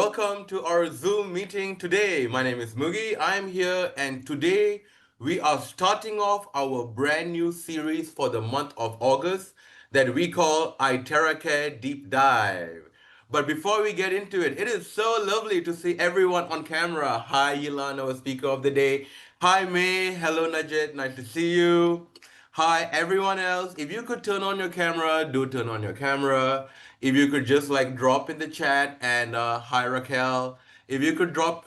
welcome to our Zoom meeting today. My name is Mugi. I'm here, and today we are starting off our brand new series for the month of August that we call iTeraCare Deep Dive. But before we get into it, it is so lovely to see everyone on camera. Hi, Yilana, our speaker of the day. Hi, May. Hello, Najed. Nice to see you. Hi, everyone else. If you could turn on your camera, do turn on your camera. If you could just like drop in the chat and hi, Raquel. If you could drop,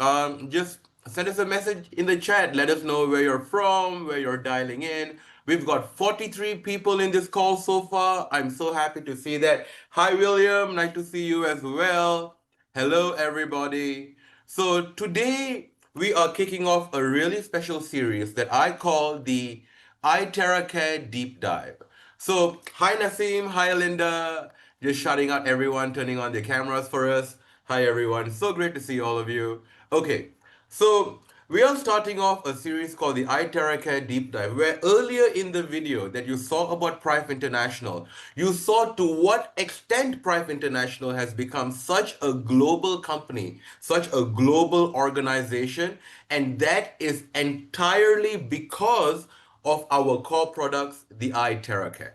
just send us a message in the chat. Let us know where you're from, where you're dialing in. We've got 43 people in this call so far. I'm so happy to see that. Hi, William. Nice to see you as well. Hello, everybody. So today we are kicking off a really special series that I call the iTeraCare Deep Dive. So, hi Naseem, hi Linda, just shouting out everyone, turning on their cameras for us. Hi everyone, so great to see all of you. Okay, so we are starting off a series called the iTeraCare Deep Dive, where earlier in the video that you saw about Prive International, you saw to what extent Prive International has become such a global company, such a global organization, and that is entirely because of our core products, the iTeraCare.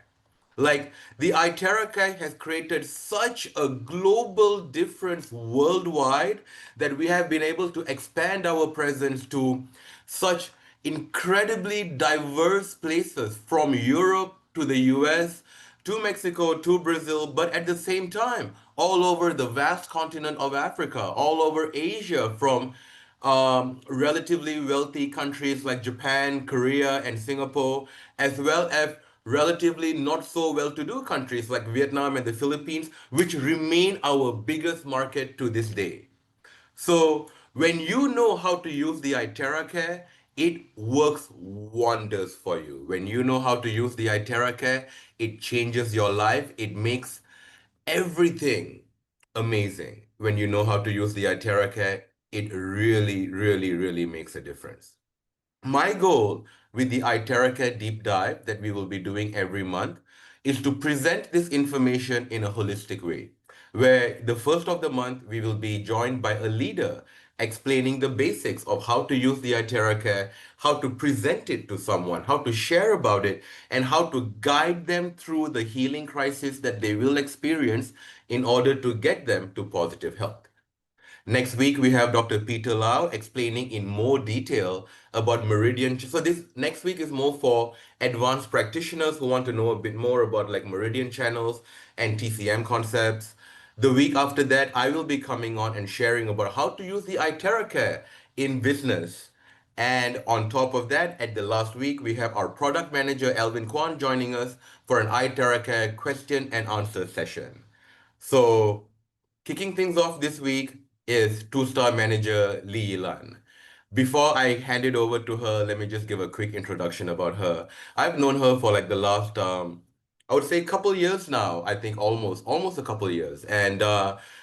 Like the iTeraCare has created such a global difference worldwide that we have been able to expand our presence to such incredibly diverse places from Europe to the US to Mexico to Brazil, but at the same time, all over the vast continent of Africa, all over Asia, from relatively wealthy countries like Japan, Korea, and Singapore, as well as relatively not so well to do countries like Vietnam and the Philippines, which remain our biggest market to this day. So when you know how to use the iTeraCare, it works wonders for you. When you know how to use the iTeraCare, it changes your life. It makes everything amazing. When you know how to use the iTeraCare, it really, really, really makes a difference. My goal with the iTeraCare deep dive that we will be doing every month is to present this information in a holistic way, where the first of the month we will be joined by a leader explaining the basics of how to use the iTeraCare, how to present it to someone, how to share about it, and how to guide them through the healing crisis that they will experience in order to get them to positive health. Next week, we have Dr. Peter Lau explaining in more detail about meridian. So this next week is more for advanced practitioners who want to know a bit more about like meridian channels and TCM concepts. The week after that, I will be coming on and sharing about how to use the iTeraCare in business. And on top of that, at the last week, we have our product manager, Elvin Kwan, joining us for an iTeraCare question and answer session. So kicking things off this week is two-star manager Lee Lan. Before I hand it over to her, let me just give a quick introduction about her. I've known her for like the last, I would say, couple years now. I think almost a couple years, and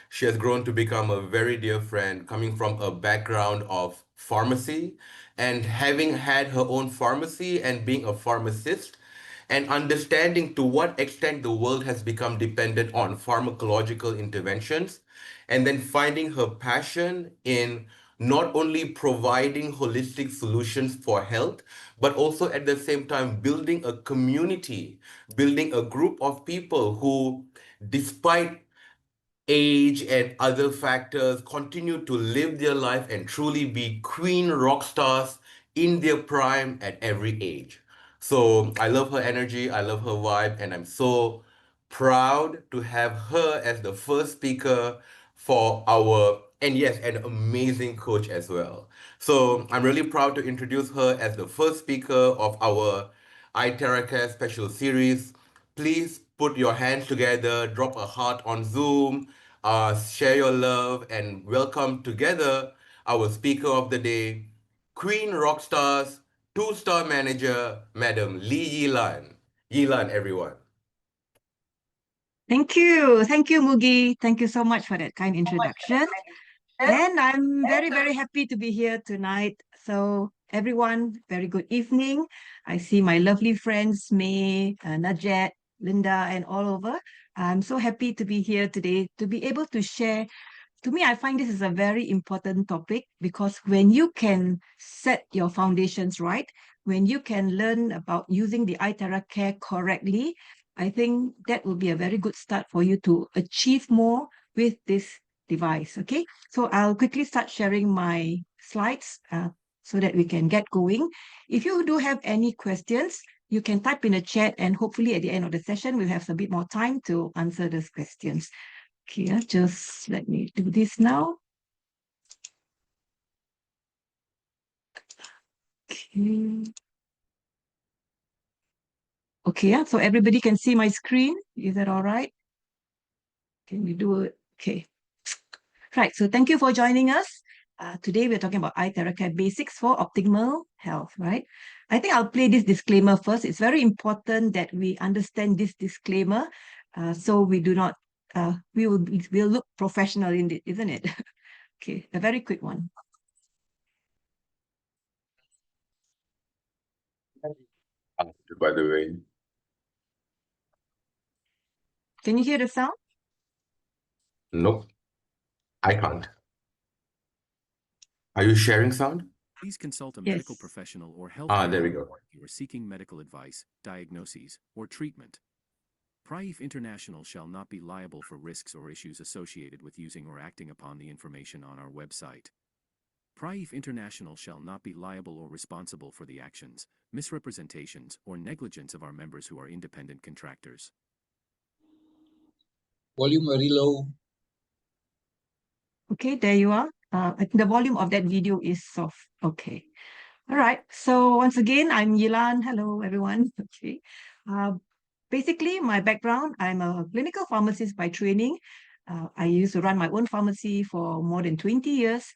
she has grown to become a very dear friend, coming from a background of pharmacy, and having had her own pharmacy and being a pharmacist and understanding to what extent the world has become dependent on pharmacological interventions, and then finding her passion in not only providing holistic solutions for health, but also at the same time building a community, building a group of people who, despite age and other factors, continue to live their life and truly be queen rock stars in their prime at every age. So I love her energy, I love her vibe, and I'm so proud to have her as the first speaker for our, and yes, an amazing coach as well. So I'm really proud to introduce her as the first speaker of our iTeraCare special series. Please put your hands together, drop a heart on Zoom, share your love, and welcome together our speaker of the day, Queen Rockstars, two-star manager, Madam Lee Yilan. Yilan, everyone. Thank you. Thank you, Mugi. Thank you so much for that kind introduction. And I'm very, very happy to be here tonight. So, everyone, very good evening. I see my lovely friends, May, Najet, Linda, and all over. I'm so happy to be here today to be able to share to me, I find this is a very important topic because when you can set your foundations right, when you can learn about using the iTeraCare correctly, I think that will be a very good start for you to achieve more with this device. Okay, so I'll quickly start sharing my slides so that we can get going. If you do have any questions, you can type in the chat, and hopefully at the end of the session, we'll have a bit more time to answer those questions. Okay, just let me do this now. Okay. Okay, so everybody can see my screen. Is that all right? Can we do it? Okay. Right, so thank you for joining us. Today we're talking about iTeraCare basics for optimal health, right? I think I'll play this disclaimer first. It's very important that we understand this disclaimer so we do not, we'll look professional in it, isn't it? Okay, a very quick one. By the way. Can you hear the sound? Nope, I can't. Are you sharing sound? Please consult a Yes. medical professional or health There we go. if you are seeking medical advice, diagnoses, or treatment. Praif International shall not be liable for risks or issues associated with using or acting upon the information on our website. Praif International shall not be liable or responsible for the actions, misrepresentations, or negligence of our members who are independent contractors. Volume very low. Okay, there you are. I think the volume of that video is soft. Okay. All right. So once again, I'm Yilan. Hello, everyone. Okay. Basically, my background, I'm a clinical pharmacist by training. I used to run my own pharmacy for more than 20 years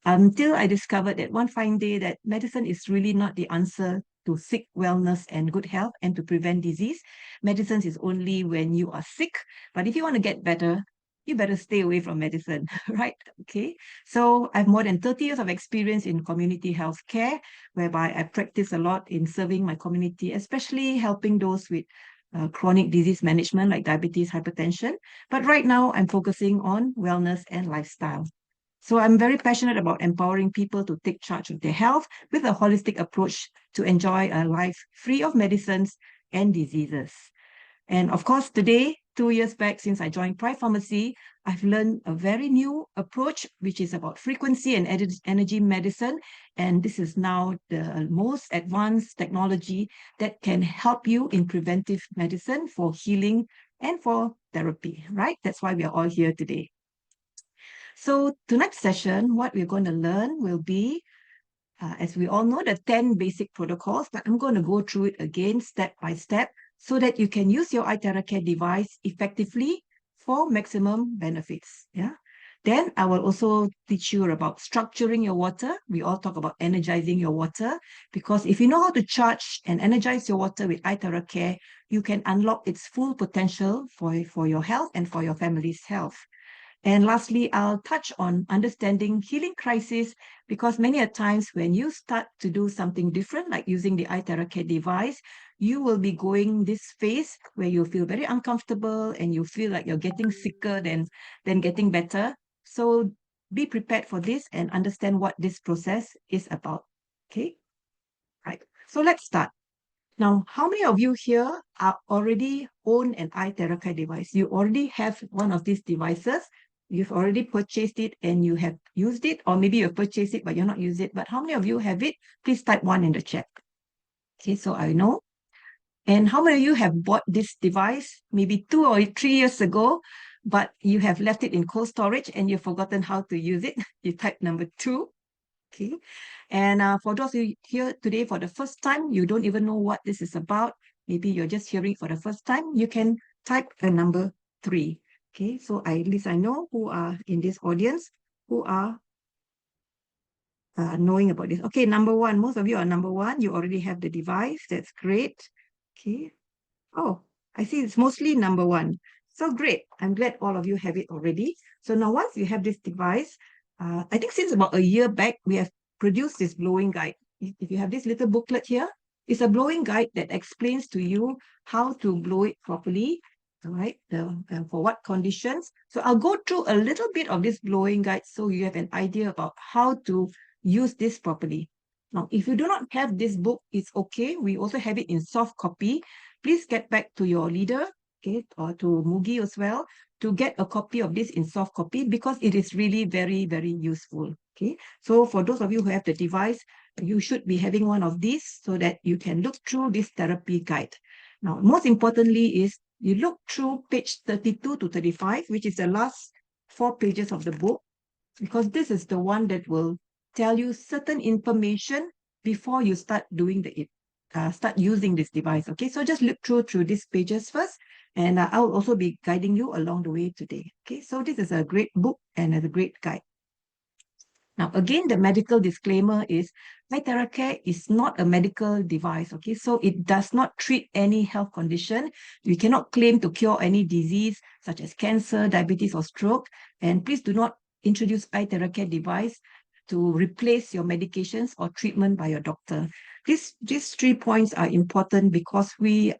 until I discovered that one fine day that medicine is really not the answer to seek wellness and good health and to prevent disease. Medicine is only when you are sick. But if you want to get better, you better stay away from medicine, right? Okay. So I have more than 30 years of experience in community health care, whereby I practice a lot in serving my community, especially helping those with chronic disease management like diabetes, hypertension. But right now, I'm focusing on wellness and lifestyle. So I'm very passionate about empowering people to take charge of their health with a holistic approach to enjoy a life free of medicines and diseases. And of course, today, 2 years back since I joined Pride Pharmacy, I've learned a very new approach, which is about frequency and energy medicine. And this is now the most advanced technology that can help you in preventive medicine for healing and for therapy, right? That's why we are all here today. So tonight's session, what we're going to learn will be, as we all know, the 10 basic protocols, but I'm going to go through it again step by step so that you can use your iTeraCare device effectively for maximum benefits. Yeah. Then I will also teach you about structuring your water. We all talk about energizing your water because if you know how to charge and energize your water with iTeraCare, you can unlock its full potential for your health and for your family's health. And lastly, I'll touch on understanding healing crisis because many a times when you start to do something different, like using the iTeraCare device, you will be going this phase where you feel very uncomfortable and you feel like you're getting sicker than getting better. So be prepared for this and understand what this process is about. Okay, right. So let's start. Now, how many of you here are already own an iTeraCare device? You already have one of these devices. You've already purchased it and you have used it, or maybe you've purchased it, but you're not used it. But how many of you have it? Please type 1 in the chat. Okay, so I know. And how many of you have bought this device maybe 2 or 3 years ago, but you have left it in cold storage and you've forgotten how to use it? You type number 2. Okay. And for those who here today for the first time, you don't even know what this is about. Maybe you're just hearing for the first time. You can type a number 3. Okay. So at least I know who are in this audience who are knowing about this. Okay. Number 1. Most of you are number 1. You already have the device. That's great. Okay. Oh, I see it's mostly number 1. So great. I'm glad all of you have it already. So now once you have this device, I think since about a year back, we have produced this blowing guide. If you have this little booklet here, it's a blowing guide that explains to you how to blow it properly. all right, for what conditions. So I'll go through a little bit of this blowing guide so you have an idea about how to use this properly. Now, if you do not have this book, it's okay. We also have it in soft copy. Please get back to your leader, okay, or to Mugi as well, to get a copy of this in soft copy because it is really very, very useful. Okay, so for those of you who have the device, you should be having one of these so that you can look through this therapy guide. Now, most importantly is you look through page 32 to 35, which is the last 4 pages of the book, because this is the one that will tell you certain information before you start doing start using this device. Okay, so just look through these pages first, and I'll also be guiding you along the way today. Okay, so this is a great book and a great guide. Now, again, the medical disclaimer is iTeraCare is not a medical device, okay? So it does not treat any health condition. We cannot claim to cure any disease such as cancer, diabetes, or stroke. And please do not introduce iTeraCare device to replace your medications or treatment by your doctor. These 3 points are important because we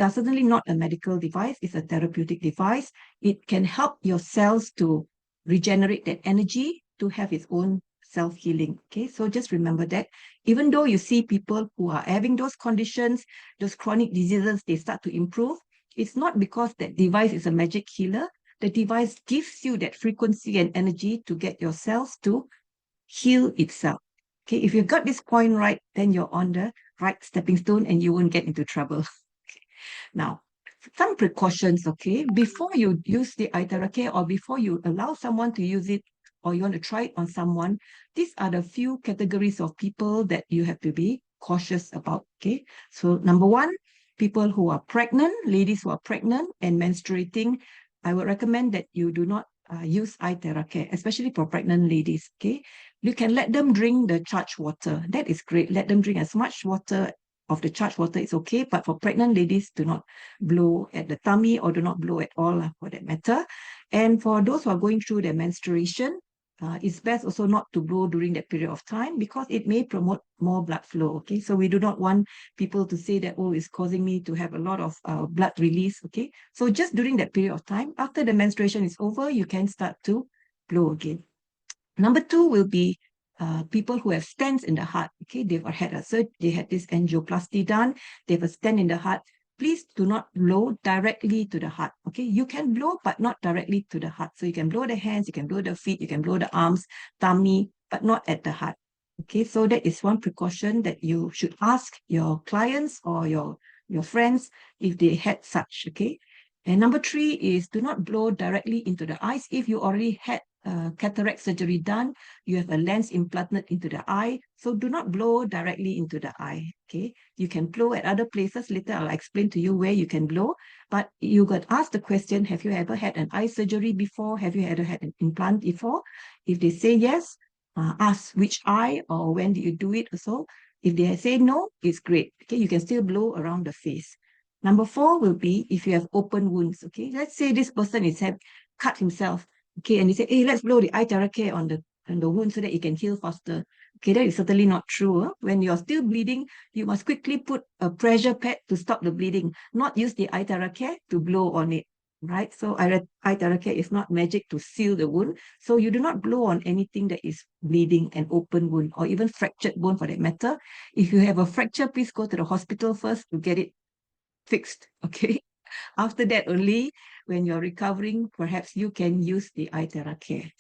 are certainly not a medical device. It's a therapeutic device. It can help your cells to regenerate that energy to have its own self-healing. Okay, so just remember that even though you see people who are having those conditions, those chronic diseases, they start to improve, it's not because that device is a magic healer. The device gives you that frequency and energy to get your cells to heal itself. Okay, if you got this point right, then you're on the right stepping stone and you won't get into trouble. Okay. Now, some precautions, okay? Before you use the iTeraCare or before you allow someone to use it or you want to try it on someone, these are the few categories of people that you have to be cautious about, okay? So number one, people who are pregnant, ladies who are pregnant and menstruating, I would recommend that you do not use iTeraCare, especially for pregnant ladies, okay? You can let them drink the charged water. That is great. Let them drink as much water of the charged water is okay, but for pregnant ladies, do not blow at the tummy or do not blow at all for that matter. And for those who are going through their menstruation, it's best also not to blow during that period of time because it may promote more blood flow. Okay, so we do not want people to say that, oh, it's causing me to have a lot of blood release. Okay, so just during that period of time, after the menstruation is over, you can start to blow again. Number two will be people who have stents in the heart. Okay, they've had they had this angioplasty done. They have a stent in the heart. Please do not blow directly to the heart. Okay, you can blow, but not directly to the heart. So you can blow the hands, you can blow the feet, you can blow the arms, tummy, but not at the heart. Okay, so that is one precaution that you should ask your clients or your friends if they had such. Okay, and number three is do not blow directly into the eyes. If you already had cataract surgery done, you have a lens implanted into the eye, so do not blow directly into the eye. Okay, you can blow at other places. Later I'll explain to you where you can blow, but you got asked the question, have you ever had an eye surgery before? Have you ever had an implant before? If they say yes, ask which eye or when did you do it also. If they say no, it's great. Okay, you can still blow around the face. Number four will be if you have open wounds. Okay, let's say this person is cut himself. Okay, and you say, hey, let's blow the iTeraCare on the wound so that it can heal faster. Okay, that is certainly not true. Huh? When you're still bleeding, you must quickly put a pressure pad to stop the bleeding, not use the iTeraCare to blow on it. Right? So iTeraCare is not magic to seal the wound. So you do not blow on anything that is bleeding, an open wound, or even fractured bone for that matter. If you have a fracture, please go to the hospital first to get it fixed. Okay. After that only, when you're recovering, perhaps you can use the iTeraCare.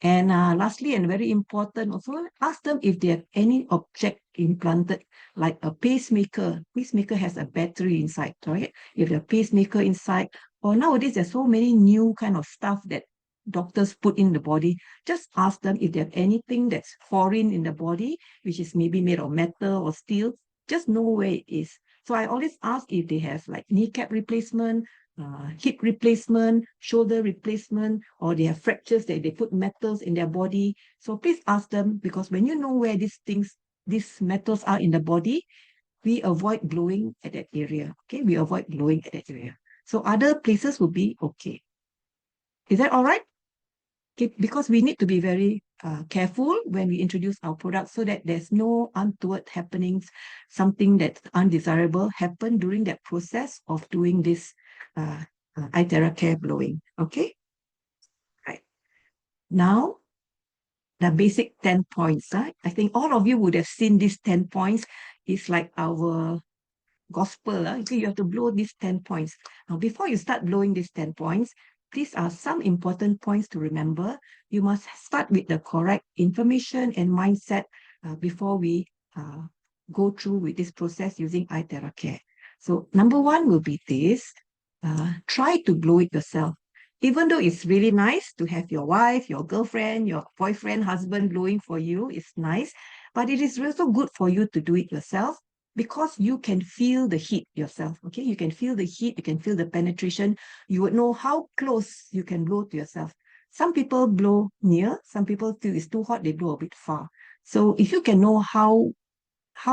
And lastly, and very important also, ask them if they have any object implanted, like a pacemaker. Pacemaker has a battery inside, right? If the pacemaker inside, or nowadays there's so many new kind of stuff that doctors put in the body. Just ask them if they have anything that's foreign in the body, which is maybe made of metal or steel. Just know where it is. So I always ask if they have like kneecap replacement, hip replacement, shoulder replacement, or they have fractures that they put metals in their body. So please ask them, because when you know where these metals are in the body, we avoid blowing at that area. Okay, we avoid blowing at that area. So other places will be okay. Is that all right? Okay, because we need to be very careful when we introduce our products so that there's no untoward happenings, something that's undesirable happen during that process of doing this iTeraCare blowing. Okay, right. Now, the basic 10 points. I think all of you would have seen these 10 points. It's like our gospel. Okay, you have to blow these 10 points. Now, before you start blowing these 10 points, these are some important points to remember. You must start with the correct information and mindset before we uh, go through with this process using iTeraCare. So number one will be this. Try to blow it yourself. Even though it's really nice to have your wife, your girlfriend, your boyfriend, husband blowing for you, it's nice, but it is also good for you to do it yourself because you can feel the heat yourself. Okay, you can feel the heat, you can feel the penetration. You would know how close you can blow to yourself. Some people blow near, some people feel it's too hot, they blow a bit far. So if you can know how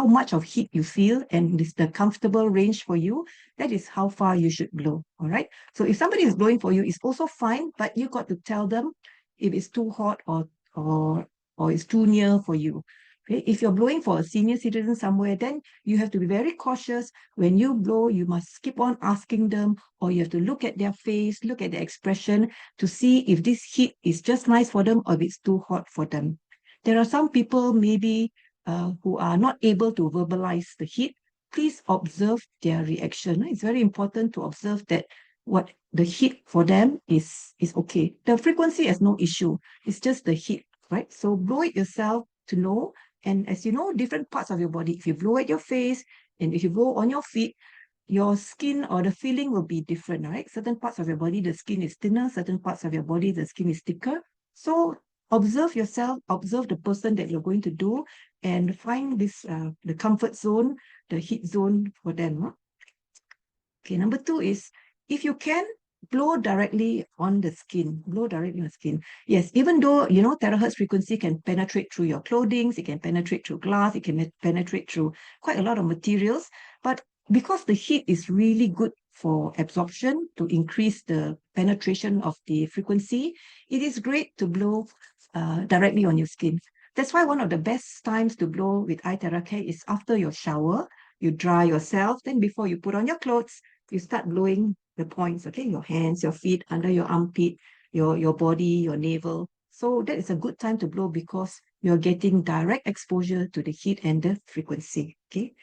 much of heat you feel and is the comfortable range for you, that is how far you should blow. All right. So if somebody is blowing for you, it's also fine, but you got to tell them if it's too hot or or it's too near for you. Okay? If you're blowing for a senior citizen somewhere, then you have to be very cautious. When you blow, you must keep on asking them, or you have to look at their face, look at their expression to see if this heat is just nice for them or if it's too hot for them. There are some people maybe who are not able to verbalize the heat. Please observe their reaction. It's very important to observe that what the heat for them is okay. The frequency has no issue. It's just the heat, right? So blow it yourself to know. And as you know, different parts of your body, if you blow at your face and if you blow on your feet, your skin or the feeling will be different, right? Certain parts of your body, the skin is thinner, certain parts of your body, the skin is thicker. So observe yourself, observe the person that you're going to do, and find this the comfort zone, the heat zone for them. Huh? Okay, number two is if you can blow directly on the skin, blow directly on the skin. Yes, even though you know terahertz frequency can penetrate through your clothing, it can penetrate through glass, it can penetrate through quite a lot of materials, but because the heat is really good for absorption to increase the penetration of the frequency, it is great to blow directly on your skin. That's why one of the best times to blow with iTeraCare is after your shower. You dry yourself, then before you put on your clothes, you start blowing the points, okay? Your hands, your feet, under your armpit, your body, your navel. So that is a good time to blow because you're getting direct exposure to the heat and the frequency, okay?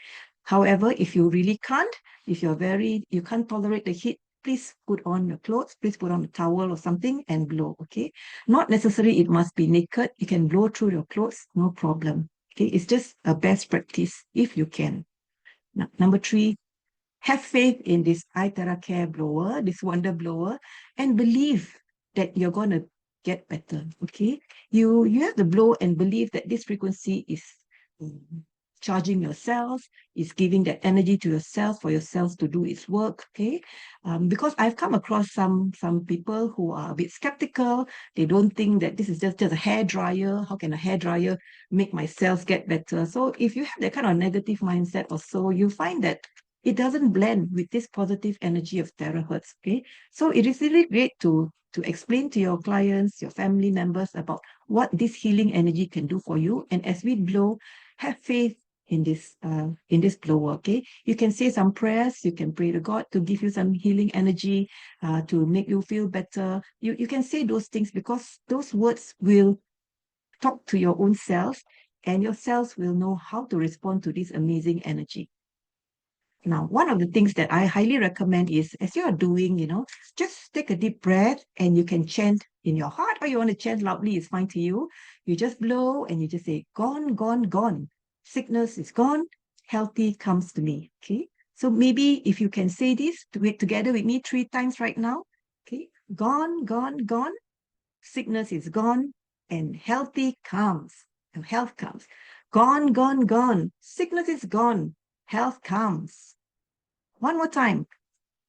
However, if you really can't, if you can't tolerate the heat, please put on your clothes, please put on a towel or something and blow, okay? Not necessarily it must be naked. You can blow through your clothes, no problem. Okay, it's just a best practice if you can. Now, number three, have faith in this iTeraCare blower, this wonder blower, and believe that you're going to get better, okay? You have to blow and believe that this frequency is charging your cells, is giving that energy to your cells for your cells to do its work, okay? Because I've come across some people who are a bit skeptical. They don't think that this is just a hair dryer. How can a hair dryer make my cells get better? So if you have that kind of negative mindset or so, you find that it doesn't blend with this positive energy of terahertz, okay? So it is really great to explain to your clients, your family members about what this healing energy can do for you. And as we blow, have faith in this blower, okay? You can say some prayers, you can pray to God to give you some healing energy, to make you feel better. You can say those things because those words will talk to your own cells and your cells will know how to respond to this amazing energy. Now, one of the things that I highly recommend is as you are doing, just take a deep breath and you can chant in your heart or you want to chant loudly, it's fine to you. You just blow and you just say, gone, gone, gone. Sickness is gone, healthy comes to me. Okay. So maybe if you can say this together with me 3 times right now. Okay. Gone, gone, gone. Sickness is gone and healthy comes. And health comes. Gone, gone, gone. Sickness is gone. Health comes. One more time.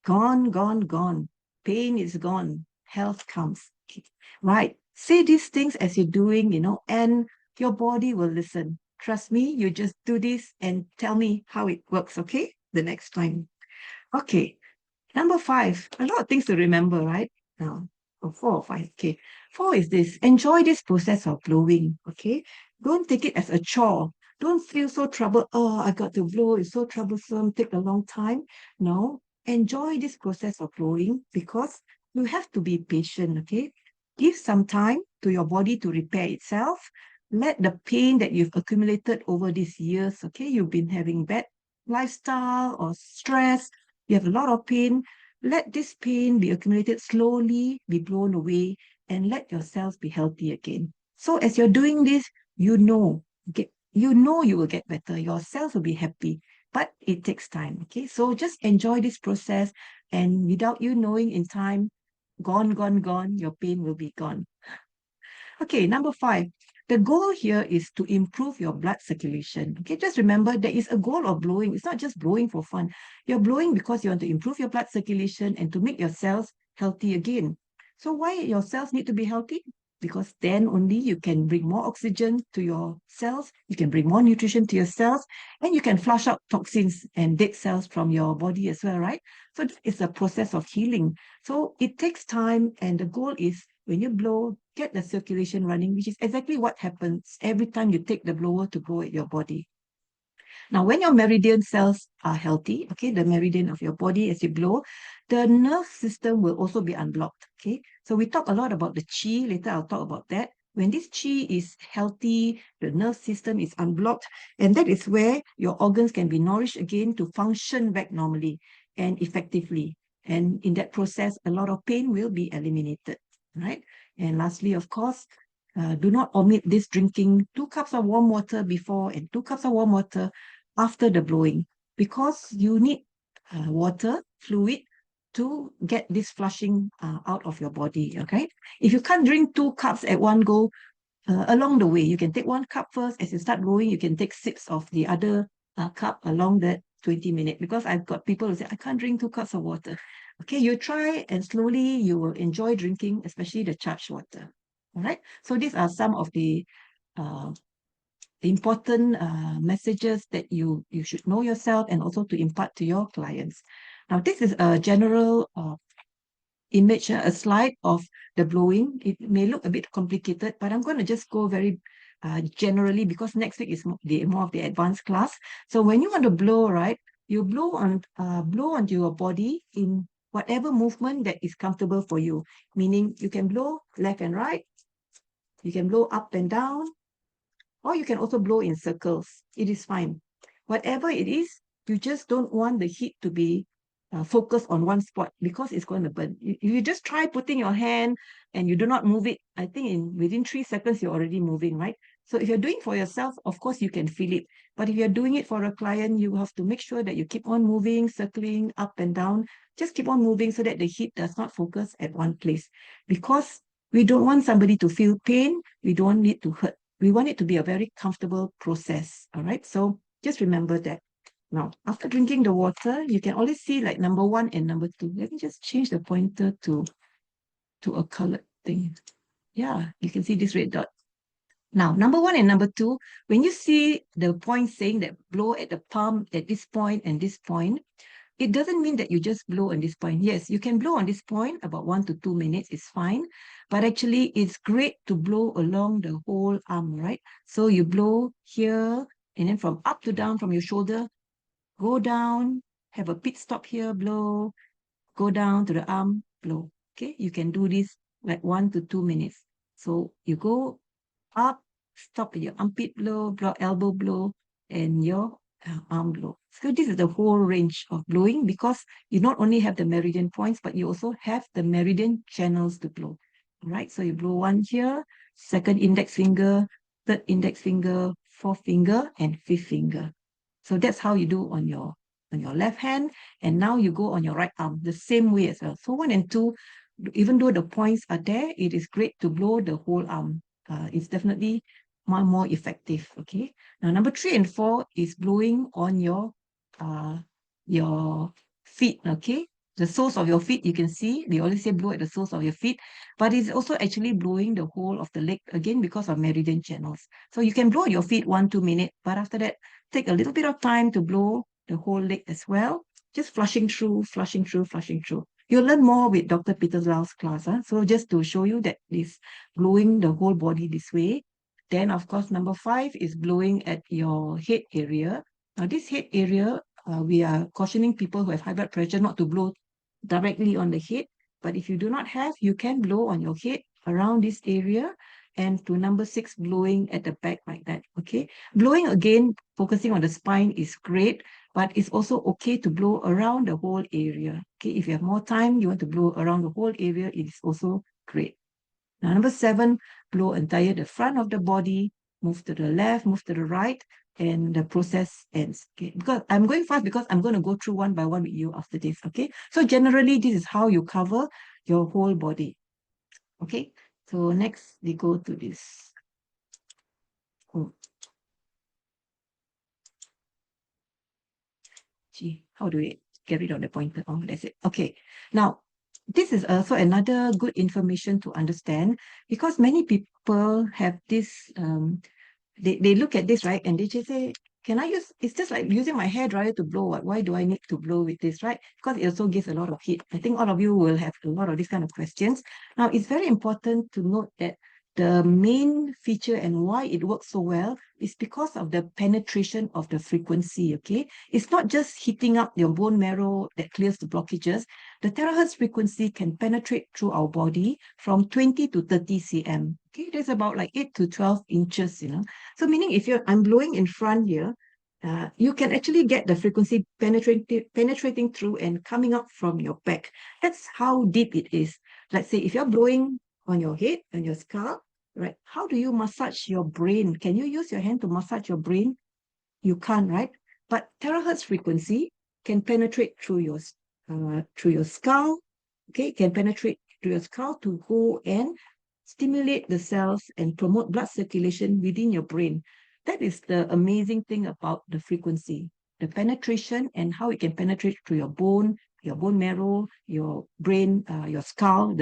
Gone, gone, gone. Pain is gone. Health comes. Okay. Right. Say these things as you're doing, and your body will listen. Trust me, you just do this and tell me how it works, okay? The next time. Okay. Number 5. A lot of things to remember, right? Now, 4 or 5. Okay. 4 is this. Enjoy this process of blowing, okay? Don't take it as a chore. Don't feel so troubled. Oh, I got to blow. It's so troublesome. Take a long time. No, enjoy this process of blowing because you have to be patient, okay? Give some time to your body to repair itself. Let the pain that you've accumulated over these years, okay? You've been having bad lifestyle or stress, you have a lot of pain. Let this pain be accumulated slowly, be blown away, and let your cells be healthy again. So as you're doing this, you know you will get better. Your cells will be happy, but it takes time. Okay, so just enjoy this process, and without you knowing, in time, gone, gone, gone, your pain will be gone. Okay, number 5. The goal here is to improve your blood circulation. Okay, just remember there is a goal of blowing. It's not just blowing for fun. You're blowing because you want to improve your blood circulation and to make your cells healthy again. So why your cells need to be healthy? Because then only you can bring more oxygen to your cells, you can bring more nutrition to your cells, and you can flush out toxins and dead cells from your body as well, right? So it's a process of healing. So it takes time, and the goal is when you blow, get the circulation running, which is exactly what happens every time you take the blower to blow at your body. Now, when your meridian cells are healthy, okay, the meridian of your body as you blow, the nerve system will also be unblocked, okay? So we talk a lot about the chi, later I'll talk about that. When this chi is healthy, the nerve system is unblocked, and that is where your organs can be nourished again to function back normally and effectively. And in that process, a lot of pain will be eliminated, right? And lastly, of course, do not omit this drinking 2 cups of warm water before and 2 cups of warm water after the blowing, because you need water, fluid, to get this flushing out of your body, okay? If you can't drink 2 cups at one go, along the way, you can take 1 cup first. As you start blowing, you can take sips of the other cup along that 20 minutes, because I've got people who say, I can't drink 2 cups of water. Okay, you try and slowly you will enjoy drinking, especially the charged water. All right, so these are some of the uh, important messages that you should know yourself and also to impart to your clients. Now, this is a general image, a slide of the blowing. It may look a bit complicated, but I'm going to just go very generally, because next week is more of the advanced class. So when you want to blow, right, you blow onto your body in whatever movement that is comfortable for you. Meaning you can blow left and right, you can blow up and down, or you can also blow in circles. It is fine. Whatever it is, you just don't want the heat to be focused on one spot, because it's going to burn. You just try putting your hand and you do not move it. I think within 3 seconds, you're already moving, right? So if you're doing for yourself, of course, you can feel it. But if you're doing it for a client, you have to make sure that you keep on moving, circling up and down. Just keep on moving so that the heat does not focus at one place. Because we don't want somebody to feel pain. We don't want it to hurt. We want it to be a very comfortable process. All right. So just remember that. Now, after drinking the water, you can always see like number 1 and number 2. Let me just change the pointer to a colored thing. Yeah, you can see this red dot. Now, number 1 and number 2, when you see the point saying that blow at the palm at this point and this point, it doesn't mean that you just blow on this point. Yes, you can blow on this point about 1 to 2 minutes, it's fine. But actually, it's great to blow along the whole arm, right? So you blow here, and then from up to down from your shoulder, go down, have a pit stop here, blow, go down to the arm, blow. Okay, you can do this like 1 to 2 minutes. So you go up, stop at your armpit blow elbow blow, and your arm blow. So this is the whole range of blowing, because you not only have the meridian points, but you also have the meridian channels to blow. All right, so you blow 1 here, second index finger, third index finger, fourth finger, and fifth finger. So that's how you do on your left hand, and now you go on your right arm the same way as well. So 1 and 2, even though the points are there, it is great to blow the whole arm. It's definitely more effective. Okay. Now number 3 and 4 is blowing on your feet. Okay. The soles of your feet, you can see, they always say blow at the soles of your feet, but it's also actually blowing the whole of the leg, again, because of meridian channels. So you can blow your feet 1, 2 minutes, but after that, take a little bit of time to blow the whole leg as well. Just flushing through, flushing through, flushing through. You'll learn more with Dr. Peter Lau's class. So just to show you that this blowing the whole body this way. Then, of course, number 5 is blowing at your head area. Now, this head area, we are cautioning people who have high blood pressure not to blow directly on the head. But if you do not have, you can blow on your head around this area, and to number 6, blowing at the back like that. Okay. Blowing again, focusing on the spine is great, but it's also okay to blow around the whole area. Okay. If you have more time, you want to blow around the whole area, it is also great. Now, number 7, blow entire the front of the body, move to the left, move to the right, and the process ends. Okay, because I'm going fast because I'm going to go through one by one with you after this. Okay, so generally, this is how you cover your whole body. Okay, so next we go to this. Oh, gee, how do we get rid of the pointer? Oh, that's it. Okay, now this is also another good information to understand, because many people have this they look at this, right? And they just say, can I use, it's just like using my hair dryer to blow. Why do I need to blow with this, right? Because it also gives a lot of heat. I think all of you will have a lot of these kind of questions. Now, it's very important to note that the main feature and why it works so well is because of the penetration of the frequency, okay? It's not just heating up your bone marrow that clears the blockages. The terahertz frequency can penetrate through our body from 20 to 30 cm. Okay, there's about like 8 to 12 inches, So meaning if I'm blowing in front here, you can actually get the frequency penetrating through and coming up from your back. That's how deep it is. Let's say if you're blowing on your head, on your scalp, right? How do you massage your brain? Can you use your hand to massage your brain? You can't, right? But terahertz frequency can penetrate through your skull. Okay, can penetrate through your skull to go and stimulate the cells and promote blood circulation within your brain. That is the amazing thing about the frequency, the penetration and how it can penetrate through your bone marrow, your brain, your skull,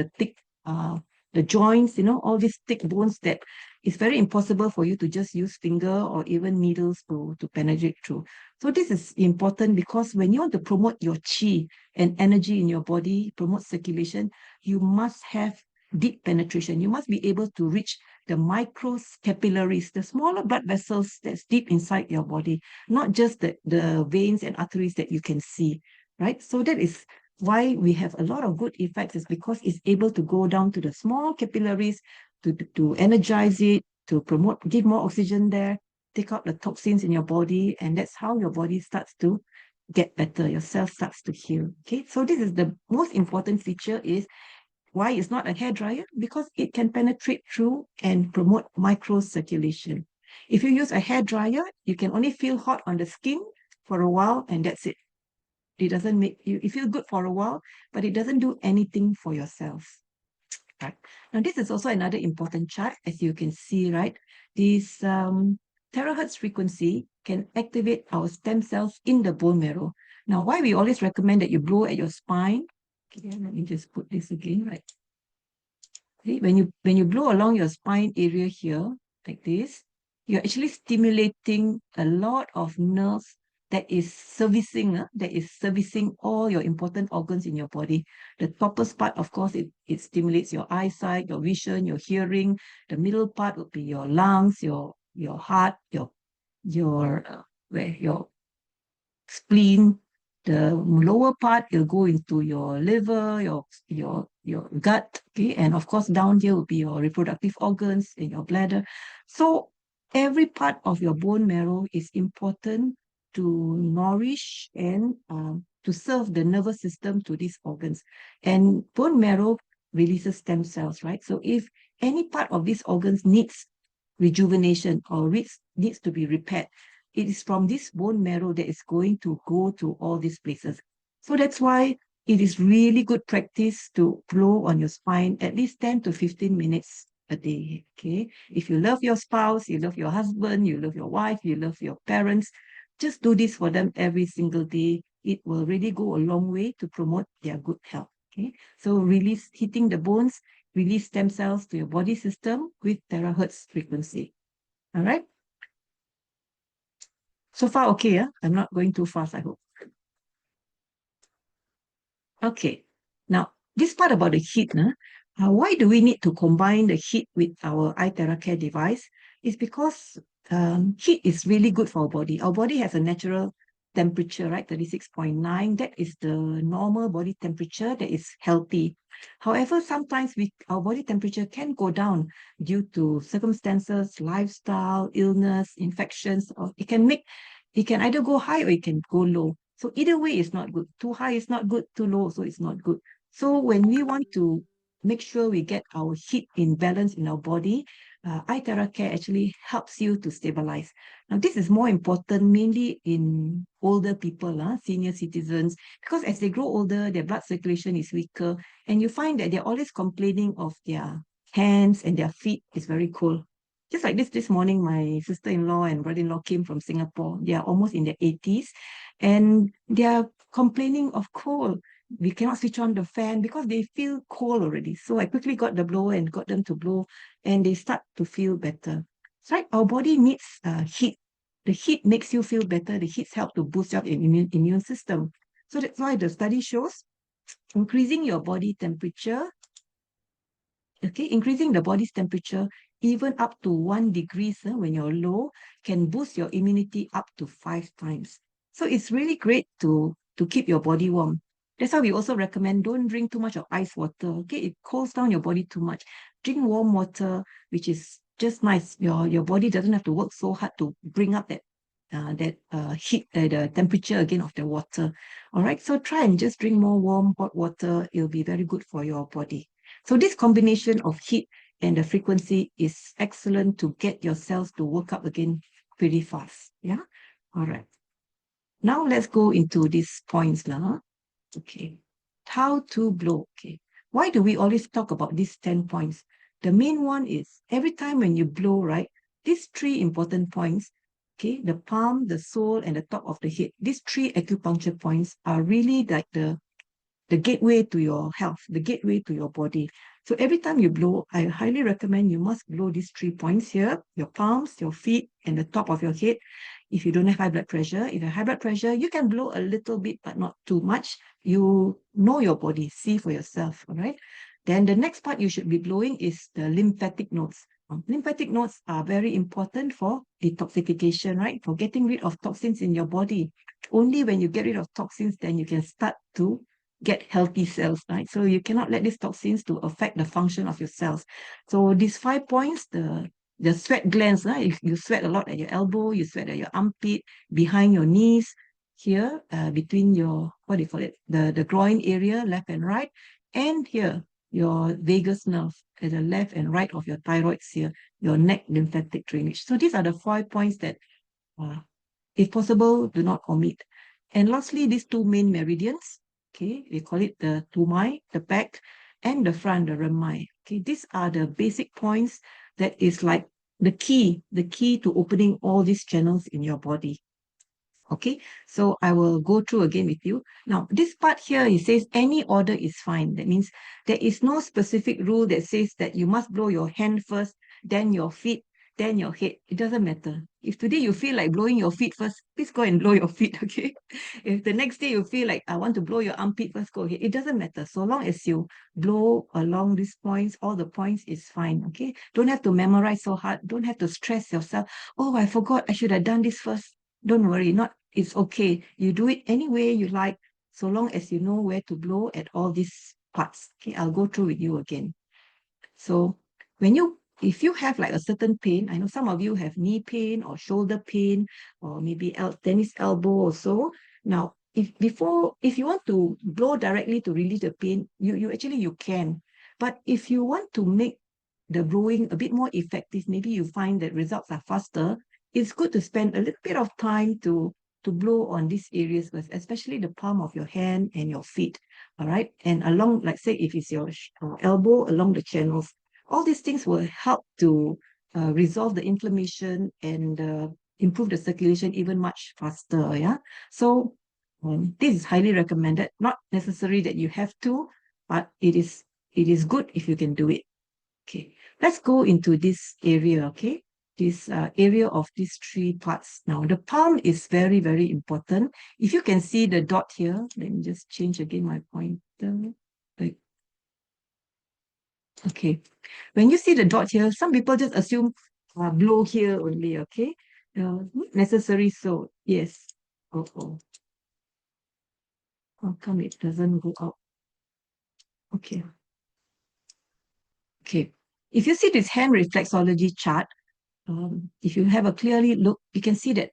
the joints, all these thick bones that it's very impossible for you to just use finger or even needles to penetrate through. So this is important because when you want to promote your chi and energy in your body, promote circulation, you must have deep penetration. You must be able to reach the micro capillaries, the smaller blood vessels that's deep inside your body, not just the veins and arteries that you can see, right? So that is why we have a lot of good effects, is because it's able to go down to the small capillaries to energize it, to promote, give more oxygen there, take out the toxins in your body, and that's how your body starts to get better. Your cells starts to heal. Okay, so this is the most important feature, is why it's not a hair dryer, because it can penetrate through and promote microcirculation. If you use a hair dryer, you can only feel hot on the skin for a while, and that's it. It doesn't make you feel good for a while, but it doesn't do anything for your cells. Right. Now, this is also another important chart, as you can see, right? This terahertz frequency can activate our stem cells in the bone marrow. Now, why we always recommend that you blow at your spine? Okay, let me just put this again, right? See, when you blow along your spine area here, like this, you're actually stimulating a lot of nerves that is servicing all your important organs in your body. The topmost part, of course, it stimulates your eyesight, your vision, your hearing. The middle part would be your lungs, your heart, your spleen. The lower part will go into your liver, your gut, okay, and of course down here will be your reproductive organs and your bladder. So every part of your bone marrow is important to nourish and to serve the nervous system to these organs. And bone marrow releases stem cells, right? So if any part of these organs needs rejuvenation or needs to be repaired, it is from this bone marrow that is going to go to all these places. So that's why it is really good practice to blow on your spine at least 10 to 15 minutes a day. Okay. If you love your spouse, you love your husband, you love your wife, you love your parents, just do this for them every single day. It will really go a long way to promote their good health. Okay. So hitting the bones, release stem cells to your body system with terahertz frequency. All right. So far, okay, yeah? I'm not going too fast, I hope. Okay. Now, this part about the heat, why do we need to combine the heat with our iTeraCare device? It's because heat is really good for our body. Our body has a natural temperature, right? 36.9. That is the normal body temperature that is healthy. However, sometimes our body temperature can go down due to circumstances, lifestyle, illness, infections, or it can either go high or it can go low. So either way is not good. Too high is not good, too low so it's not good. So when we want to make sure we get our heat in balance in our body, iTeraCare actually helps you to stabilize. Now, this is more important mainly in older people, senior citizens, because as they grow older, their blood circulation is weaker, and you find that they're always complaining of their hands and their feet is very cold. Just like this morning, my sister-in-law and brother-in-law came from Singapore. They are almost in their 80s, and they are complaining of cold. We cannot switch on the fan because they feel cold already. So I quickly got the blower and got them to blow, and they start to feel better. So right, our body needs heat. The heat makes you feel better. The heat helps to boost your immune system. So that's why the study shows increasing your body temperature, okay, increasing the body's temperature even up to 1 degree when you're low can boost your immunity up to 5 times. So it's really great to keep your body warm. That's why we also recommend don't drink too much of ice water. Okay, it cools down your body too much. Drink warm water, which is just nice. Your body doesn't have to work so hard to bring up that heat, the temperature again of the water. All right, so try and just drink more warm, hot water. It'll be very good for your body. So this combination of heat and the frequency is excellent to get your cells to work up again pretty fast. Yeah. All right. Now let's go into these points. Okay. How to blow. Okay. Why do we always talk about these 10 points? The main one is every time when you blow, right? These 3 important points, okay, the palm, the sole, and the top of the head, these 3 acupuncture points are really like the gateway to your health, the gateway to your body. So every time you blow, I highly recommend you must blow these 3 points here, your palms, your feet, and the top of your head. If you don't have high blood pressure, if you have high blood pressure, you can blow a little bit, but not too much. You know your body, see for yourself, all right? Then the next part you should be blowing is the lymphatic nodes. Lymphatic nodes are very important for detoxification, right? For getting rid of toxins in your body. Only when you get rid of toxins, then you can start to get healthy cells, right? So you cannot let these toxins to affect the function of your cells. So these 5 points, the sweat glands, if you sweat a lot at your elbow, you sweat at your armpit, behind your knees, here, between your, what do you call it, the groin area, left and right, and here, your vagus nerve at the left and right of your thyroids here, your neck lymphatic drainage. So these are the 5 points that, if possible, do not omit. And lastly, these 2 main meridians, okay, we call it the tumai, the back, and the front, the ramai. Okay, these are the basic points that is like the key to opening all these channels in your body. Okay, so I will go through again with you. Now, this part here, it says any order is fine. That means there is no specific rule that says that you must blow your hand first, then your feet, then your head. It doesn't matter. If today you feel like blowing your feet first, please go and blow your feet, okay? If the next day you feel like I want to blow your armpit first, go ahead. It doesn't matter. So long as you blow along these points, all the points is fine, okay? Don't have to memorize so hard. Don't have to stress yourself. Oh, I forgot. I should have done this first. Don't worry. It's okay. You do it any way you like, so long as you know where to blow at all these parts. Okay, I'll go through with you again. So if you have like a certain pain, I know some of you have knee pain or shoulder pain or maybe tennis elbow or so. Now, if you want to blow directly to relieve the pain, you can. But if you want to make the blowing a bit more effective, maybe you find that results are faster, it's good to spend a little bit of time to blow on these areas first, especially the palm of your hand and your feet. All right. And along, like say, if it's your elbow, along the channels, all these things will help to resolve the inflammation and improve the circulation even much faster. Yeah. So this is highly recommended. Not necessary that you have to, but it is good if you can do it. Okay. Let's go into this area. Okay. This area of these 3 parts. Now, the palm is very, very important. If you can see the dot here, let me just change again my pointer. Okay. When you see the dot here, some people just assume blow here only, okay? Not necessary so, yes. Oh. How come it doesn't go out? Okay. Okay. If you see this hand reflexology chart, if you have a clearly look, you can see that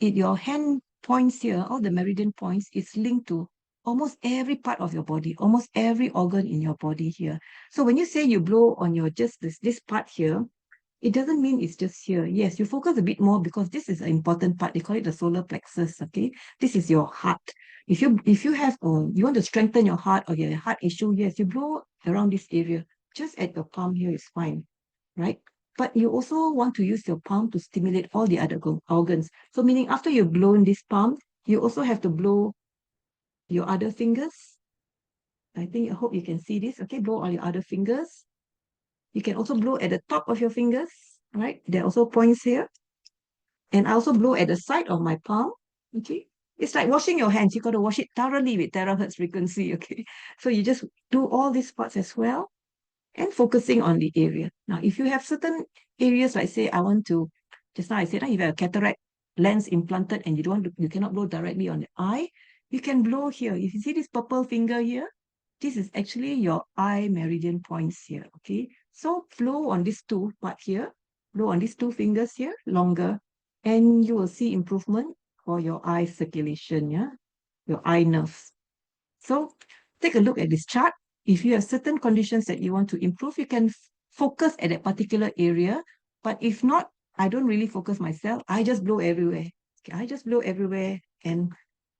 your hand points here, all the meridian points, is linked to almost every part of your body, almost every organ in your body here. So when you say you blow on your just this part here, it doesn't mean it's just here. Yes, you focus a bit more because this is an important part. They call it the solar plexus. Okay, this is your heart. If you have you want to strengthen your heart or your heart issue, yes, you blow around this area. Just at your palm here is fine, right? But you also want to use your palm to stimulate all the other organs. So meaning after you blow in this palm, you also have to blow your other fingers. I hope you can see this. Okay, blow all your other fingers. You can also blow at the top of your fingers, right? There are also points here. And I also blow at the side of my palm. Okay. It's like washing your hands. You got to wash it thoroughly with terahertz frequency. Okay. So you just do all these parts as well and focusing on the area. Now, if you have certain areas, like say, I want to, just now I said, if you have a cataract lens implanted and you cannot blow directly on the eye, you can blow here. If you see this purple finger here, this is actually your eye meridian points here. Okay. So blow on these two part here, blow on these two fingers here, longer, and you will see improvement for your eye circulation, yeah, your eye nerves. So take a look at this chart. If you have certain conditions that you want to improve, you can focus at a particular area. But if not, I don't really focus myself. I just blow everywhere. Okay, I just blow everywhere and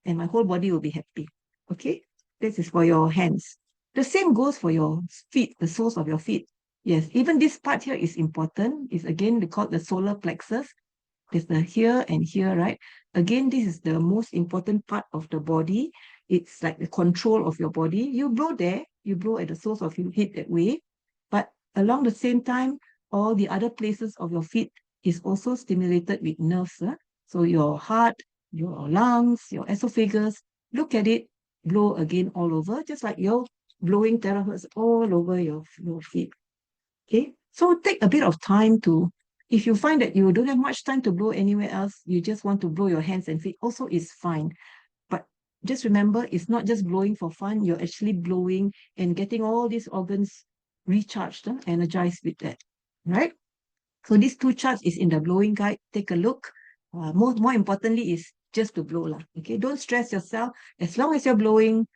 my whole body will be happy. Okay, this is for your hands. The same goes for your feet, the soles of your feet. Yes, even this part here is important. It's again called the solar plexus. There's the here and here, right? Again, this is the most important part of the body. It's like the control of your body. You blow there, you blow at the soles of your feet that way. But along the same time, all the other places of your feet is also stimulated with nerves. So your heart, your lungs, your esophagus, look at it, blow again all over, just like you're blowing terahertz all over your feet. Okay, so take a bit of time to, if you find that you don't have much time to blow anywhere else, you just want to blow your hands and feet, also is fine. But just remember, it's not just blowing for fun, you're actually blowing and getting all these organs recharged, energized with that, right? So these two charts is in the blowing guide. Take a look. More importantly is just to blow lah. Okay, don't stress yourself. As long as you're blowing,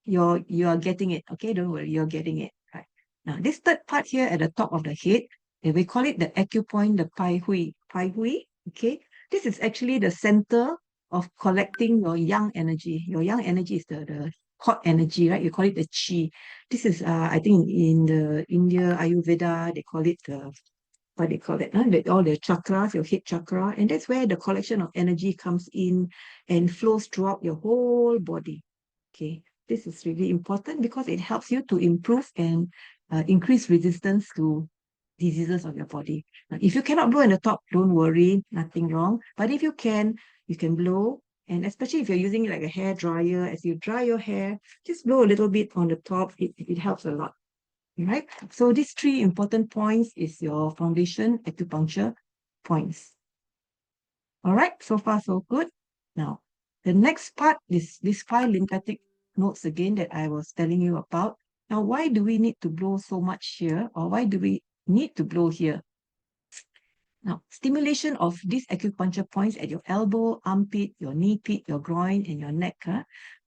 you are getting it. Okay, don't worry, you're getting it. Right. Now, this third part here at the top of the head, we call it the acupoint, the pai hui. Pai hui, okay? This is actually the center of collecting your yang energy. Your yang energy is the hot energy, right? You call it the chi. This is, I think in the India Ayurveda, they call it the, what they call it, all the chakras, your head chakra. And that's where the collection of energy comes in and flows throughout your whole body. Okay, this is really important because it helps you to improve and increase resistance to diseases of your body. Now, if you cannot blow in the top, don't worry, nothing wrong. But if you can blow. And especially if you're using like a hair dryer, as you dry your hair, just blow a little bit on the top. It helps a lot. Right? So these three important points is your foundation acupuncture points. All right, so far so good. Now, the next part is this 5 lymphatic nodes again that I was telling you about. Now, why do we need to blow so much here, or why do we need to blow here? Now, stimulation of these acupuncture points at your elbow, armpit, your knee pit, your groin, and your neck,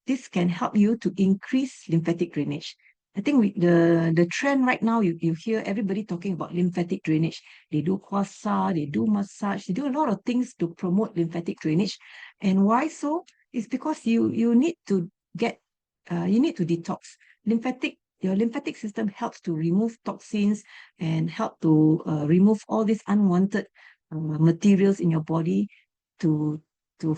this can help you to increase lymphatic drainage. I think the trend right now, you hear everybody talking about lymphatic drainage. They do kwasa, they do massage, they do a lot of things to promote lymphatic drainage. And why so? It's because you need to you need to detox. Your lymphatic system helps to remove toxins and help to remove all these unwanted materials in your body to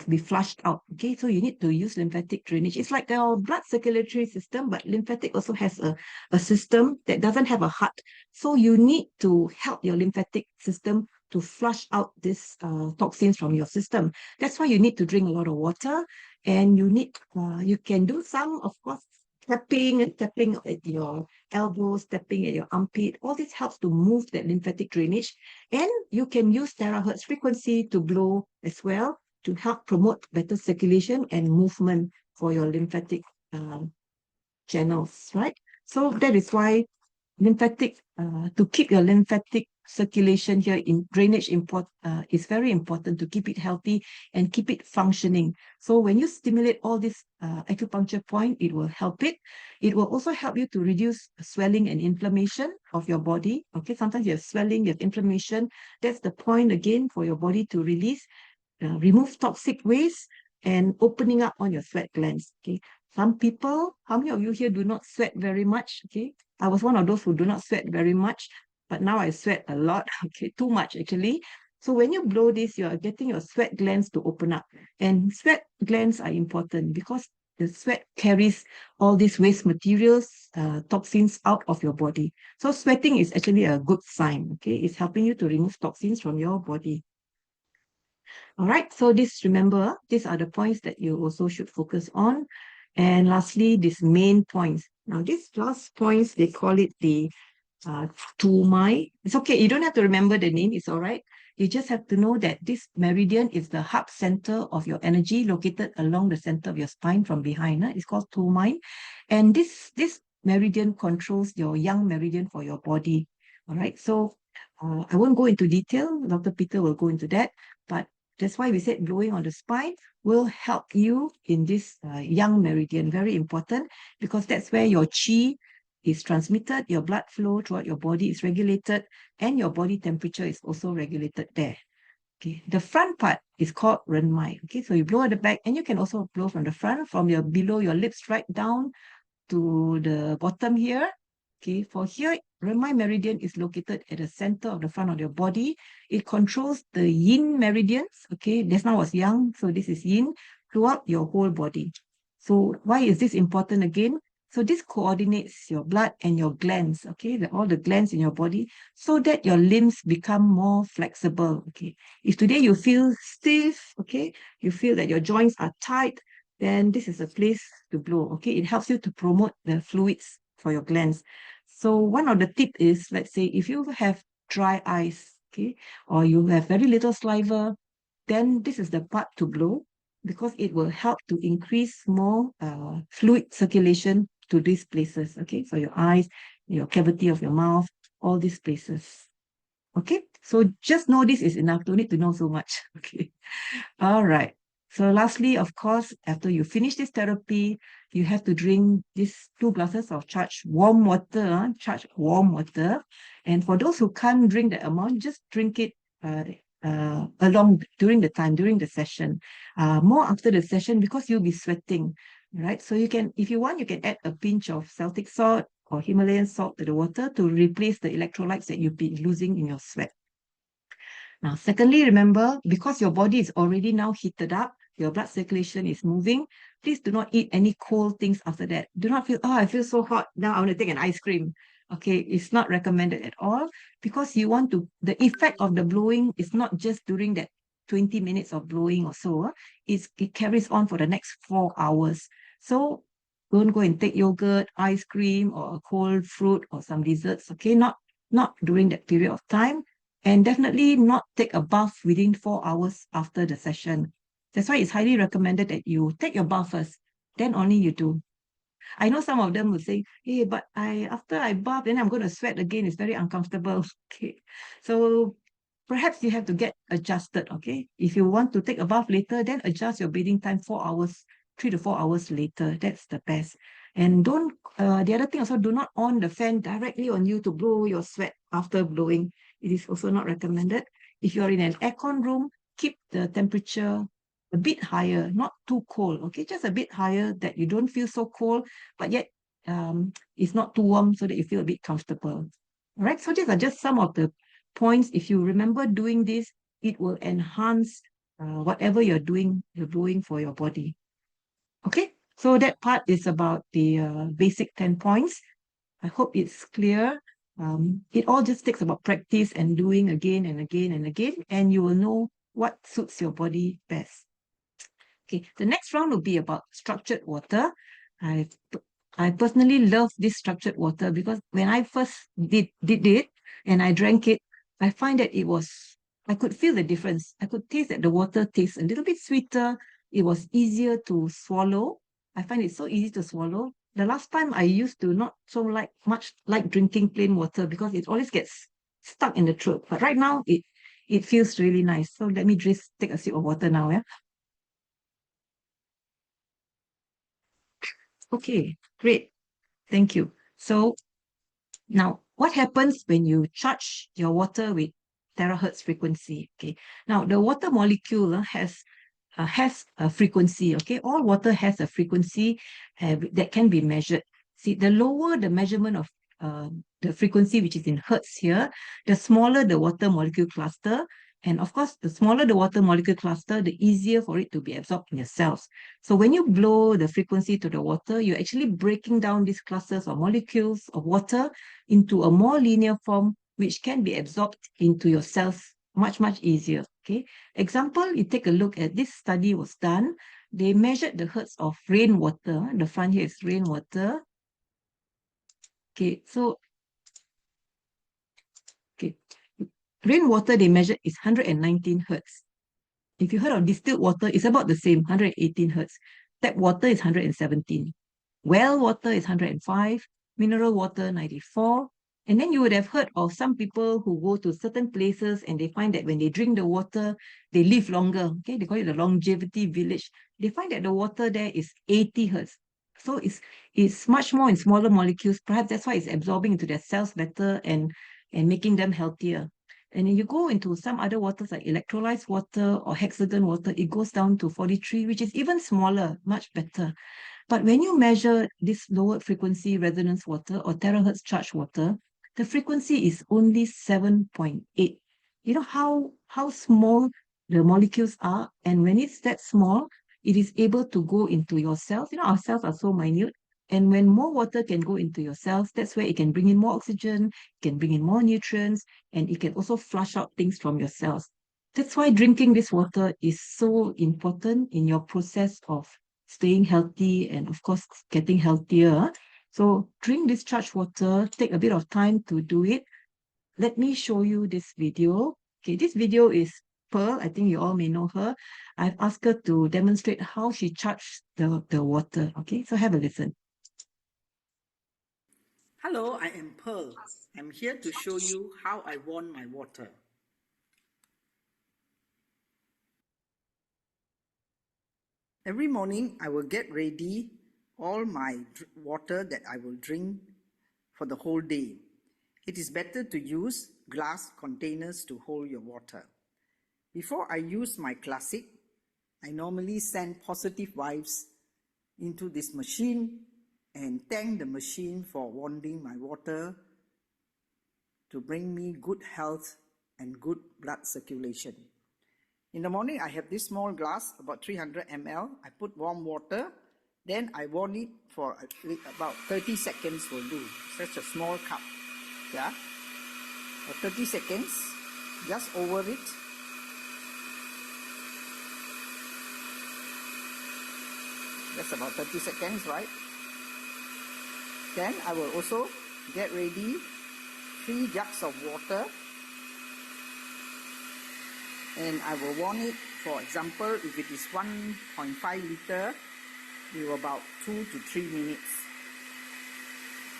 be flushed out. Okay, so you need to use lymphatic drainage. It's like our blood circulatory system, but lymphatic also has a system that doesn't have a heart. So you need to help your lymphatic system to flush out these toxins from your system. That's why you need to drink a lot of water, and you can do some, of course, tapping at your elbows, tapping at your armpit. All this helps to move that lymphatic drainage. And you can use terahertz frequency to blow as well. to help promote better circulation and movement for your lymphatic channels, right? So that is why to keep your lymphatic circulation here in drainage is very important to keep it healthy and keep it functioning. So when you stimulate all these acupuncture point, it will help it. It will also help you to reduce swelling and inflammation of your body. Okay, sometimes you have swelling, you have inflammation. That's the point again for your body to remove toxic waste and opening up on your sweat glands. Okay, some people, how many of you here do not sweat very much? Okay, I was one of those who do not sweat very much, but now I sweat a lot. Okay, too much actually. So when you blow this, you are getting your sweat glands to open up, and sweat glands are important because the sweat carries all these waste materials, toxins out of your body. So sweating is actually a good sign. Okay, it's helping you to remove toxins from your body. All right, so remember, these are the points that you also should focus on. And lastly, these main points. Now, these last points, they call it the Tumai. It's okay, you don't have to remember the name, it's all right. You just have to know that this meridian is the hub center of your energy located along the center of your spine from behind. It's called Tumai. And this meridian controls your yang meridian for your body. All right, so I won't go into detail. Dr. Peter will go into that, but that's why we said blowing on the spine will help you in this yang meridian. Very important because that's where your qi is transmitted, your blood flow throughout your body is regulated, and your body temperature is also regulated there. Okay, the front part is called renmai. Okay, so you blow at the back, and you can also blow from the front, from your below your lips right down to the bottom here. Okay, for here, renmai meridian is located at the center of the front of your body. It controls the yin meridians. Okay, just now was yang, so this is yin throughout your whole body. So why is this important again? So this coordinates your blood and your glands, okay, all the glands in your body, so that your limbs become more flexible, okay. If today you feel stiff, okay, you feel that your joints are tight, then this is a place to blow, okay. It helps you to promote the fluids for your glands. So one of the tip is, let's say, if you have dry eyes, okay, or you have very little saliva, then this is the part to blow because it will help to increase more fluid circulation to these places, okay? So your eyes, your cavity of your mouth, all these places. Okay, so just know this is enough. Don't need to know so much. Okay, all right. So lastly, of course, after you finish this therapy, you have to drink these 2 glasses of charged warm water, And for those who can't drink that amount, just drink it along during the session. More after the session because you'll be sweating, right? So you can, if you want, you can add a pinch of Celtic salt or Himalayan salt to the water to replace the electrolytes that you've been losing in your sweat. Now, secondly, remember, because your body is already now heated up, your blood circulation is moving, please do not eat any cold things after that. Do not feel, oh, I feel so hot, now I want to take an ice cream. Okay, it's not recommended at all because you want to, the effect of the blowing is not just during that 20 minutes of blowing or so. It carries on for the next 4 hours. So don't go and take yogurt, ice cream, or a cold fruit or some desserts. Okay, not during that period of time. And definitely not take a bath within 4 hours after the session. That's why it's highly recommended that you take your bath first, then only you do. I know some of them will say, hey, but after I bath, then I'm going to sweat again. It's very uncomfortable. Okay. So perhaps you have to get adjusted, okay? If you want to take a bath later, then adjust your bathing time 4 hours, 3 to 4 hours later. That's the best. And don't, the other thing also, do not on the fan directly on you to blow your sweat after blowing. It is also not recommended. If you're in an aircon room, keep the temperature a bit higher, not too cold, okay? Just a bit higher that you don't feel so cold, but yet it's not too warm so that you feel a bit comfortable. All right, so these are just some of the points. If you remember doing this, it will enhance whatever you're doing for your body. Okay, so that part is about the basic 10 points. I hope it's clear. It all just takes about practice and doing again and again and again, and you will know what suits your body best. Okay, the next round will be about structured water. I personally love this structured water because when I first did it and I drank it, I find that it was I could feel the difference. I could taste that the water tastes a little bit sweeter. It was easier to swallow. I find it so easy to swallow. The last time I used to not so much like drinking plain water because it always gets stuck in the throat. But right now it feels really nice. So let me just take a sip of water now, yeah. Okay, great. Thank you. So now, what happens when you charge your water with terahertz frequency? Okay. Now, the water molecule has a frequency. Okay, all water has a frequency that can be measured. See, the lower the measurement of the frequency, which is in hertz here, the smaller the water molecule cluster. And of course, the smaller the water molecule cluster, the easier for it to be absorbed in your cells. So when you blow the frequency to the water, you're actually breaking down these clusters or molecules of water into a more linear form, which can be absorbed into your cells much, much easier. Okay. Example, you take a look at this study was done. They measured the hertz of rainwater. The front here is rainwater. Okay, so okay, rainwater they measured is 119 hertz. If you heard of distilled water, it's about the same, 118 hertz. Tap water is 117. Well water is 105. Mineral water 94. And then you would have heard of some people who go to certain places and they find that when they drink the water, they live longer. Okay, they call it the longevity village. They find that the water there is 80 hertz. So it's much more in smaller molecules. Perhaps that's why it's absorbing into their cells better and making them healthier. And then you go into some other waters like electrolyzed water or hexagon water, it goes down to 43, which is even smaller, much better. But when you measure this lower frequency resonance water or terahertz charged water, the frequency is only 7.8. You know how small the molecules are, and when it's that small, it is able to go into your cells. You know, our cells are so minute, and when more water can go into your cells, that's where it can bring in more oxygen, it can bring in more nutrients, and it can also flush out things from your cells. That's why drinking this water is so important in your process of staying healthy and, of course, getting healthier. So drink this charged water, take a bit of time to do it. Let me show you this video. Okay, this video is Pearl. I think you all may know her. I've asked her to demonstrate how she charged the water. Okay, so have a listen. Hello, I am Pearl. I'm here to show you how I warm my water. Every morning I will get ready all my water that I will drink for the whole day. It is better to use glass containers to hold your water. Before I use my classic, I normally send positive vibes into this machine and thank the machine for warming my water to bring me good health and good blood circulation. In the morning, I have this small glass, about 300 ml. I put warm water, then I warm it for about 30 seconds will do. Such a small cup, yeah. For 30 seconds, just over it. That's about 30 seconds, right? Then I will also get ready 3 jugs of water, and I will warm it. For example, if it is 1.5 liter, with about 2 to 3 minutes.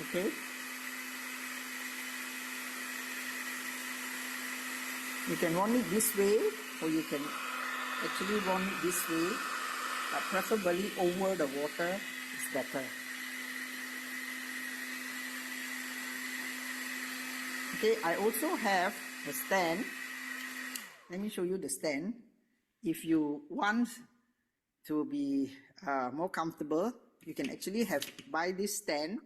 Okay. You can warm it this way, or you can actually warm it this way, but preferably over the water is better. Okay, I also have a stand. Let me show you the stand. If you want to be more comfortable, you can actually buy this stand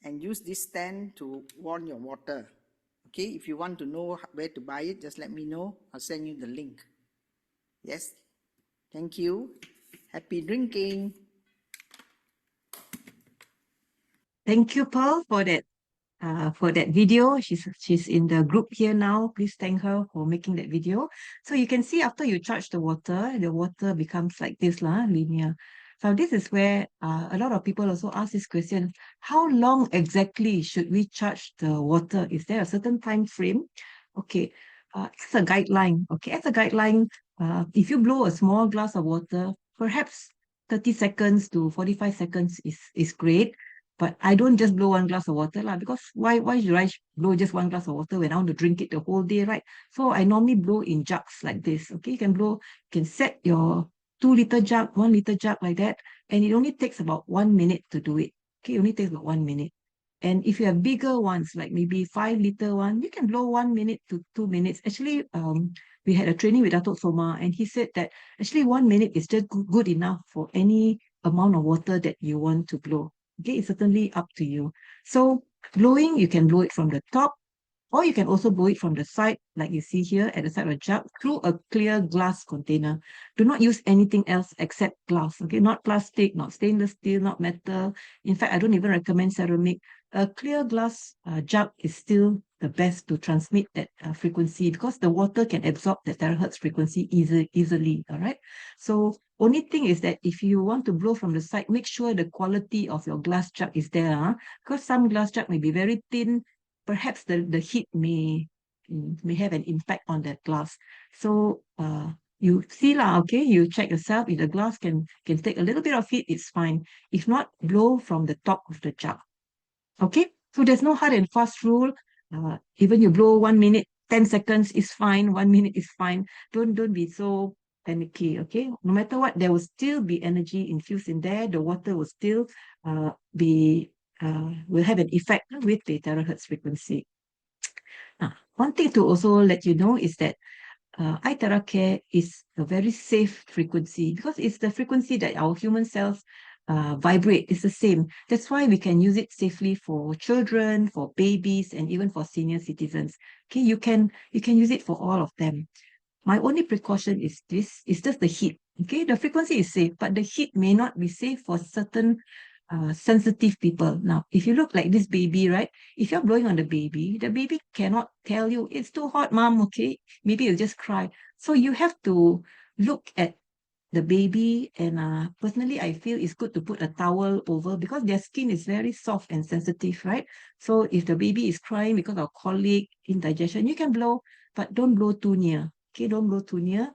and use this stand to warm your water. Okay, if you want to know where to buy it, just let me know. I'll send you the link. Yes, thank you. Happy drinking. Thank you, Pearl, for that video. She's in the group here now. Please thank her for making that video. So you can see after you charge the water becomes like this, linear. So this is where a lot of people also ask this question: how long exactly should we charge the water? Is there a certain time frame? Okay, as a guideline, okay, as a guideline, if you blow a small glass of water, perhaps 30 seconds to 45 seconds is great. But I don't just blow one glass of water lah, because why should I blow just one glass of water when I want to drink it the whole day, right? So I normally blow in jugs like this. Okay, you can set your 2 liter jug, 1 liter jug like that, and it only takes about 1 minute to do it. Okay, it only takes about 1 minute. And if you have bigger ones, like maybe 5 liter one, you can blow 1 minute to 2 minutes. Actually, we had a training with Datuk Soma, and he said that actually 1 minute is just good enough for any amount of water that you want to blow. Okay, it's certainly up to you. So blowing, you can blow it from the top, or you can also blow it from the side, like you see here at the side of the jug, through a clear glass container. Do not use anything else except glass, okay? Not plastic, not stainless steel, not metal. In fact, I don't even recommend ceramic. A clear glass jug is still the best to transmit that frequency, because the water can absorb the terahertz frequency easily, all right? So only thing is that if you want to blow from the side, make sure the quality of your glass jug is there, because some glass jug may be very thin. Perhaps the heat may have an impact on that glass. So you see lah, okay, you check yourself. If the glass can take a little bit of heat, it's fine. If not, blow from the top of the jug. Okay, so there's no hard and fast rule. Even you blow 1 minute, 10 seconds is fine. 1 minute is fine. Don't be so panicky. Okay, no matter what, there will still be energy infused in there. The water will still will have an effect with the terahertz frequency. Now, one thing to also let you know is that iTeraCare is a very safe frequency, because it's the frequency that our human cells vibrate. It's the same. That's why we can use it safely for children, for babies, and even for senior citizens. Okay, you can use it for all of them. My only precaution is this, is just the heat. Okay, the frequency is safe, but the heat may not be safe for certain sensitive people. Now, if you look like this baby, right? If you're blowing on the baby cannot tell you, it's too hot, mom, okay? Maybe it'll just cry. So you have to look at the baby, and personally, I feel it's good to put a towel over, because their skin is very soft and sensitive, right? So if the baby is crying because of colic, indigestion, you can blow, but don't blow too near. Okay, don't blow too near.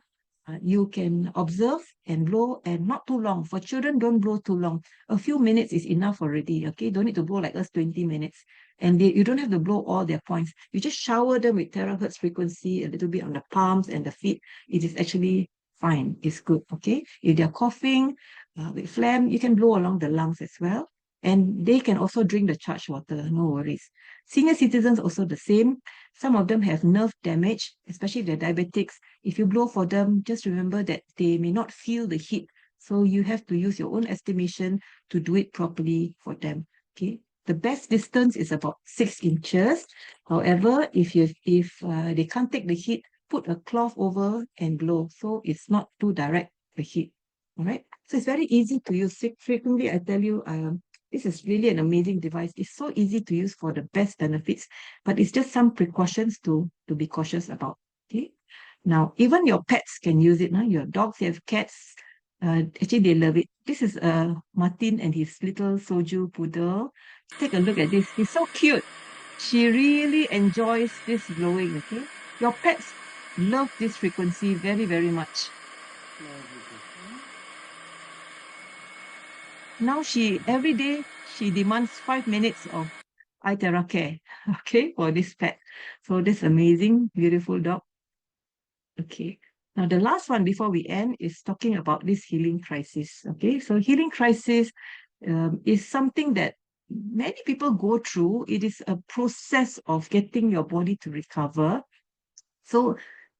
You can observe and blow, and not too long. For children, don't blow too long. A few minutes is enough already. Okay, don't need to blow like us 20 minutes. And you don't have to blow all their points. You just shower them with terahertz frequency, a little bit on the palms and the feet. It is actually fine. It's good. Okay, if they're coughing with phlegm, you can blow along the lungs as well. And they can also drink the charged water, no worries. Senior citizens also the same. Some of them have nerve damage, especially if they're diabetics. If you blow for them, just remember that they may not feel the heat. So you have to use your own estimation to do it properly for them. Okay. The best distance is about 6 inches. However, if they can't take the heat, put a cloth over and blow, so it's not too direct, the heat. All right. So it's very easy to use. Frequently, I tell you, this is really an amazing device. It's so easy to use for the best benefits, but it's just some precautions to be cautious about. Okay. Now, even your pets can use it. Your dogs, you have cats. Actually, they love it. This is Martin and his little soju poodle. Take a look at this. He's so cute. She really enjoys this blowing. Okay. Your pets love this frequency very, very much. Now every day, she demands 5 minutes of iTeraCare, okay, for this pet. So this amazing, beautiful dog. Okay. Now the last one before we end is talking about this healing crisis. Okay. So healing crisis is something that many people go through. It is a process of getting your body to recover. So,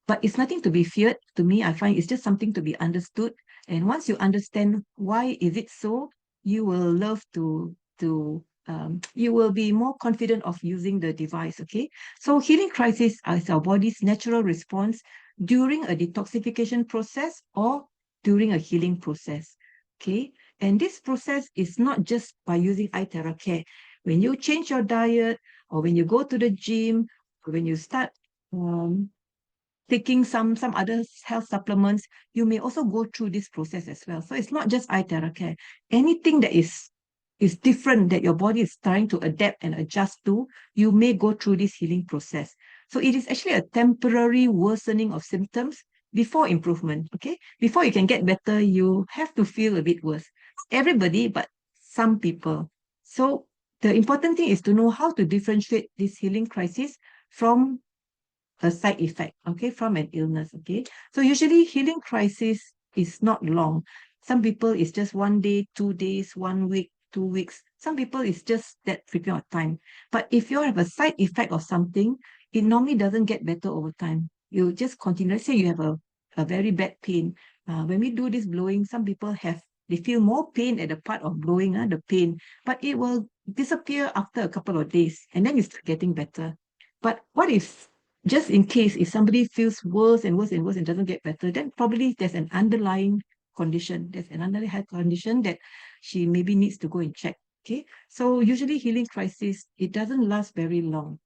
but it's nothing to be feared. To me, I find it's just something to be understood. And once you understand why is it so, you will love you will be more confident of using the device. Okay. So healing crisis is our body's natural response during a detoxification process or during a healing process. Okay. And this process is not just by using iTeraCare. When you change your diet, or when you go to the gym, or when you start taking some other health supplements, you may also go through this process as well. So it's not just iTeraCare. Anything that is different, that your body is trying to adapt and adjust to, you may go through this healing process. So it is actually a temporary worsening of symptoms before improvement. Okay, before you can get better, you have to feel a bit worse. Everybody, but some people. So the important thing is to know how to differentiate this healing crisis from a side effect, okay, from an illness, okay. So usually healing crisis is not long. Some people it's just 1 day, 2 days, 1 week, 2 weeks. Some people it's just that period of time. But if you have a side effect of something, it normally doesn't get better over time. You just continue. Let's say you have a very bad pain. When we do this blowing, some people they feel more pain at the part of blowing, the pain, but it will disappear after a couple of days and then you start getting better. But what if just in case if somebody feels worse and worse and worse and doesn't get better, then probably there's an underlying condition. There's an underlying health condition that she maybe needs to go and check. Okay. So usually healing crisis, it doesn't last very long.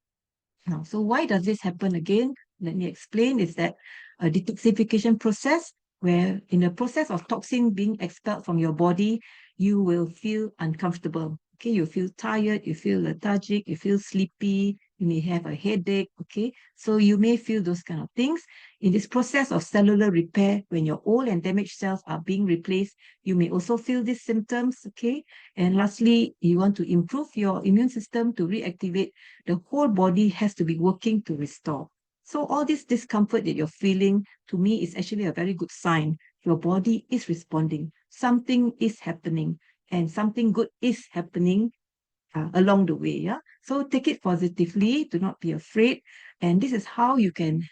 Now, so why does this happen again? Let me explain. Is that a detoxification process where in the process of toxin being expelled from your body, you will feel uncomfortable. Okay, you feel tired, you feel lethargic, you feel sleepy, you may have a headache. Okay, so you may feel those kind of things. In this process of cellular repair, when your old and damaged cells are being replaced, you may also feel these symptoms. Okay, and lastly, you want to improve your immune system to reactivate. The whole body has to be working to restore. So all this discomfort that you're feeling, to me, is actually a very good sign. Your body is responding. Something is happening and something good is happening along the way. Yeah. So take it positively. Do not be afraid. And this is how you can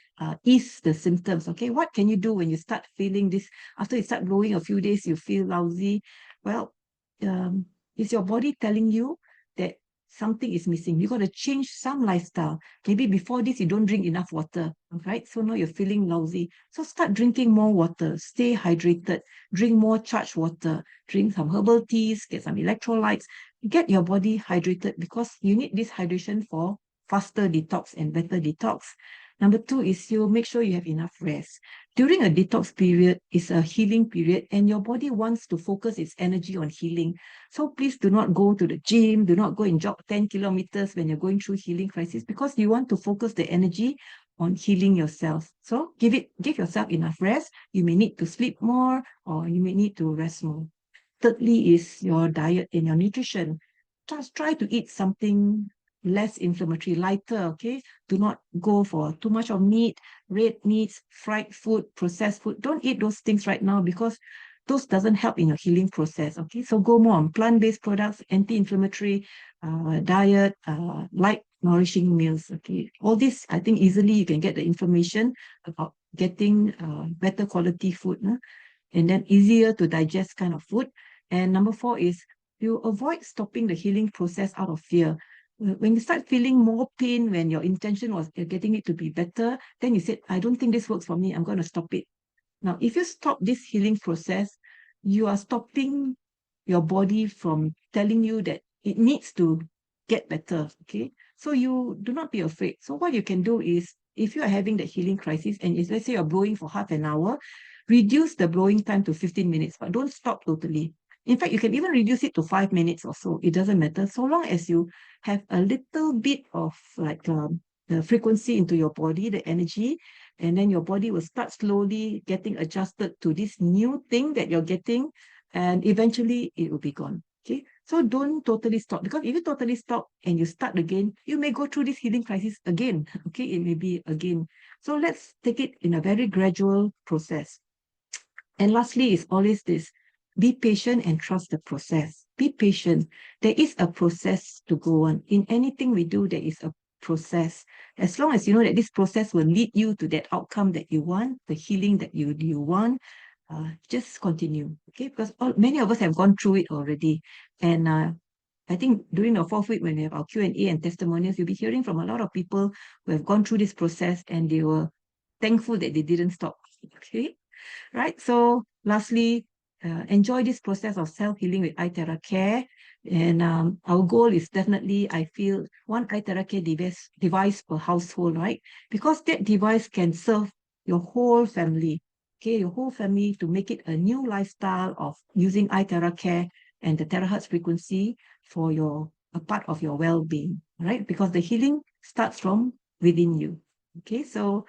ease the symptoms. Okay. What can you do when you start feeling this? After you start blowing a few days, you feel lousy. Well, is your body telling you that something is missing? You got to change some lifestyle. Maybe before this, you don't drink enough water. Right. So now you're feeling lousy. So start drinking more water. Stay hydrated. Drink more charged water. Drink some herbal teas. Get some electrolytes. Get your body hydrated because you need this hydration for faster detox and better detox. Number two is you make sure you have enough rest. During a detox period is a healing period and your body wants to focus its energy on healing. So please do not go to the gym, do not go and jog 10 kilometers when you're going through healing crisis because you want to focus the energy on healing yourself. So give yourself enough rest. You may need to sleep more or you may need to rest more. Thirdly is your diet and your nutrition. Just try to eat something less inflammatory, lighter, okay? Do not go for too much of meat, red meats, fried food, processed food. Don't eat those things right now because those doesn't help in your healing process, okay? So go more on plant-based products, anti-inflammatory diet, light nourishing meals, okay? All this, I think easily you can get the information about getting better quality food, and then easier to digest kind of food. And number four is you avoid stopping the healing process out of fear. When you start feeling more pain when your intention was getting it to be better, then you said, I don't think this works for me. I'm going to stop it. Now, if you stop this healing process, you are stopping your body from telling you that it needs to get better. Okay. So you do not be afraid. So what you can do is if you are having the healing crisis and if let's say you're blowing for half an hour, reduce the blowing time to 15 minutes, but don't stop totally. In fact, you can even reduce it to 5 minutes or so. It doesn't matter. So long as you have a little bit of like the frequency into your body, the energy, and then your body will start slowly getting adjusted to this new thing that you're getting, and eventually it will be gone. Okay, so don't totally stop because if you totally stop and you start again, you may go through this healing crisis again. Okay, it may be again. So let's take it in a very gradual process. And lastly is always this, be patient and trust the process. Be patient. There is a process to go on. In anything we do, there is a process. As long as you know that this process will lead you to that outcome that you want, the healing that you want, just continue. Okay, because many of us have gone through it already. And I think during the fourth week, when we have our Q&A and testimonials, you'll be hearing from a lot of people who have gone through this process and they were thankful that they didn't stop. Okay, right? So lastly, enjoy this process of self-healing with iTeraCare. And our goal is definitely, I feel, one iTeraCare device per household, right? Because that device can serve your whole family, okay? Your whole family to make it a new lifestyle of using iTeraCare and the terahertz frequency for a part of your well-being, right? Because the healing starts from within you. Okay, so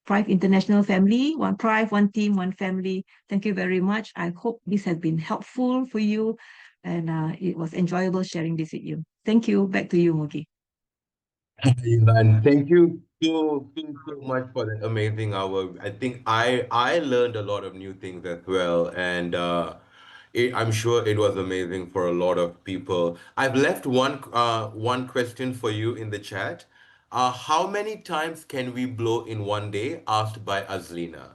Prive International Family, one Prive, one team, one family. Thank you very much. I hope this has been helpful for you and it was enjoyable sharing this with you. Thank you. Back to you, Mugi. And thank you so much for that amazing hour. I think I learned a lot of new things as well, and I'm sure it was amazing for a lot of people. I've left one question for you in the chat. How many times can we blow in one day? Asked by Azlina.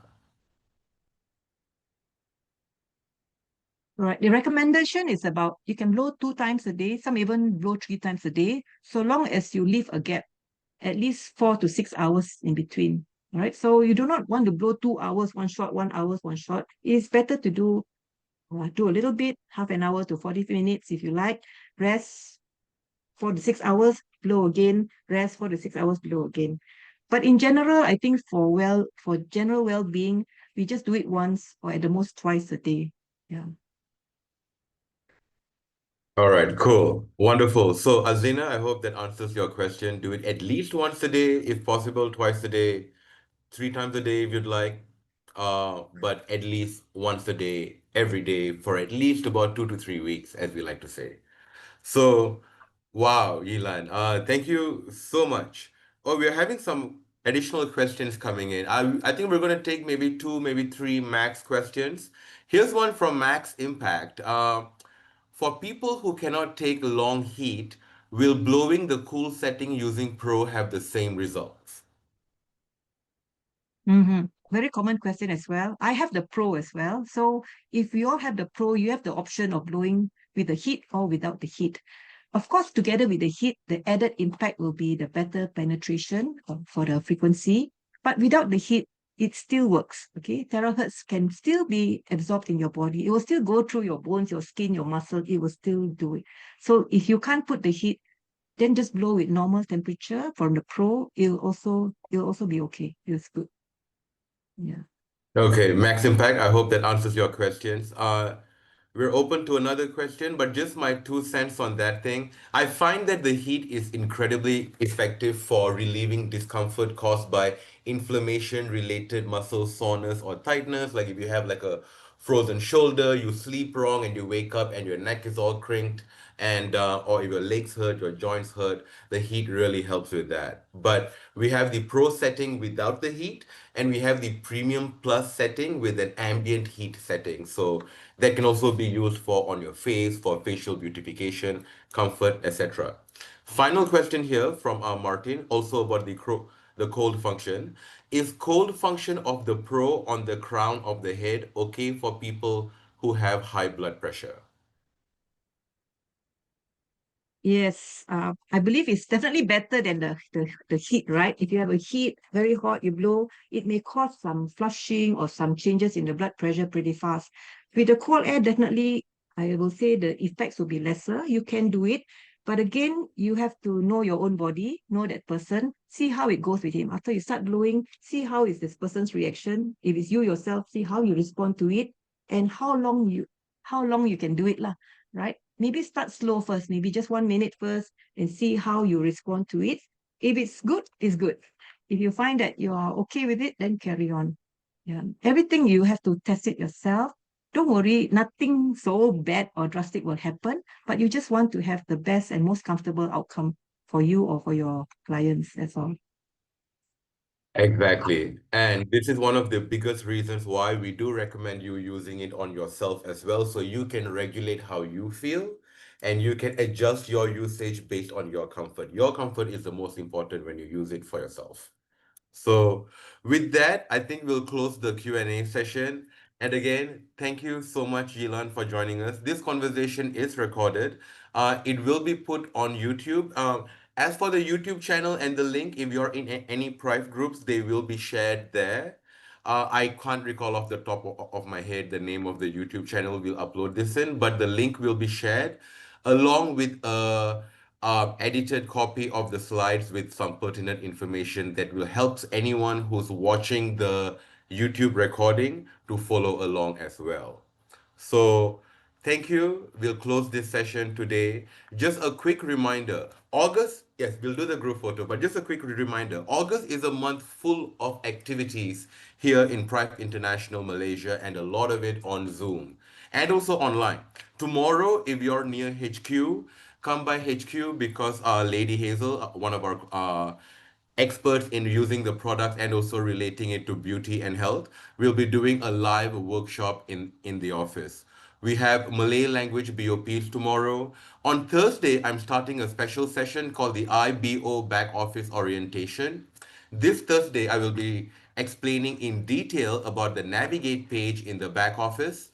Right. The recommendation is about you can blow 2 times a day, some even blow 3 times a day, so long as you leave a gap, at least 4 to 6 hours in between. All right. So you do not want to blow 2 hours one shot, 1 hour one shot. It's better to do a little bit, half an hour to 40 minutes if you like. Rest 4 to 6 hours, blow again. Rest 4 to 6 hours, blow again. But in general, I think for general well-being, we just do it once or at the most twice a day. Yeah. All right, cool. Wonderful. So, Azlina, I hope that answers your question. Do it at least once a day, if possible, twice a day, 3 times a day if you'd like, but at least once a day, every day for at least about 2 to 3 weeks, as we like to say. So, wow, Yilan, thank you so much. Oh, we're having some additional questions coming in. I think we're going to take maybe two, maybe three max questions. Here's one from Max Impact. For people who cannot take long heat, will blowing the cool setting using Pro have the same results? Mm-hmm. Very common question as well. I have the Pro as well. So if you all have the Pro, you have the option of blowing with the heat or without the heat. Of course, together with the heat, the added impact will be the better penetration for the frequency. But without the heat, it still works. Okay, terahertz can still be absorbed in your body. It will still go through your bones, your skin, your muscle. It will still do it. So if you can't put the heat, then just blow with normal temperature from the Pro. It'll also be okay. It's good. Yeah. Okay, Max Impact, I hope that answers your questions. We're open to another question, but just my 2 cents on that thing. I find that the heat is incredibly effective for relieving discomfort caused by inflammation related muscle soreness or tightness. Like if you have like a frozen shoulder, you sleep wrong and you wake up and your neck is all crinked, and or if your legs hurt, your joints hurt, the heat really helps with that. But we have the pro setting without the heat, and we have the premium plus setting with an ambient heat setting. So that can also be used for on your face for facial beautification, comfort, etc. Final question here from Martin, also about the cold function. Is cold function of the Pro on the crown of the head okay for people who have high blood pressure? Yes, I believe it's definitely better than the heat, right? If you have a heat, very hot, you blow, it may cause some flushing or some changes in the blood pressure pretty fast. With the cold air, definitely, I will say the effects will be lesser. You can do it, but again, you have to know your own body, know that person, see how it goes with him. After you start blowing, see how is this person's reaction. If it's you yourself, see how you respond to it and how long you can do it lah, right? Maybe start slow first, maybe just 1 minute first and see how you respond to it. If it's good, it's good. If you find that you are okay with it, then carry on. Yeah. Everything you have to test it yourself. Don't worry, nothing so bad or drastic will happen, but you just want to have the best and most comfortable outcome for you or for your clients. That's all. Exactly. And this is one of the biggest reasons why we do recommend you using it on yourself as well, so you can regulate how you feel and you can adjust your usage based on your comfort. Your comfort is the most important when you use it for yourself. So with that, I think we'll close the Q&A session. And again, thank you so much, Yilan, for joining us. This conversation is recorded. It will be put on YouTube. As for the YouTube channel and the link, if you're in any private groups, they will be shared there. I can't recall off the top of my head the name of the YouTube channel we'll upload this in, but the link will be shared along with a edited copy of the slides with some pertinent information that will help anyone who's watching the YouTube recording to follow along as well. So Thank you. We'll close this session today. Just a quick reminder August, yes, we'll do the group photo, but just a quick reminder August is a month full of activities here in Pride International Malaysia, and a lot of it on Zoom and also online. Tomorrow, if you're near HQ, come by HQ because Lady Hazel, one of our experts in using the product and also relating it to beauty and health, we'll be doing a live workshop in the office. We have Malay language BOPs tomorrow. On Thursday, I'm starting a special session called the IBO Back Office Orientation. This Thursday, I will be explaining in detail about the navigate page in the back office.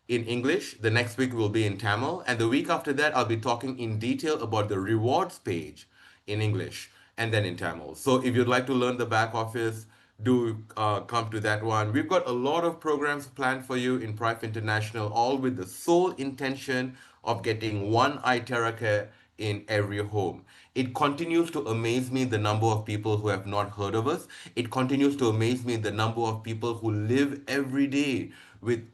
In English. The next week will be in Tamil. And the week after that, I'll be talking in detail about the rewards page in English and then in Tamil. So if you'd like to learn the back office, do come to that one. We've got a lot of programs planned for you in Prive International, all with the sole intention of getting one iTeraCare in every home. It continues to amaze me the number of people who have not heard of us. It continues to amaze me the number of people who live every day with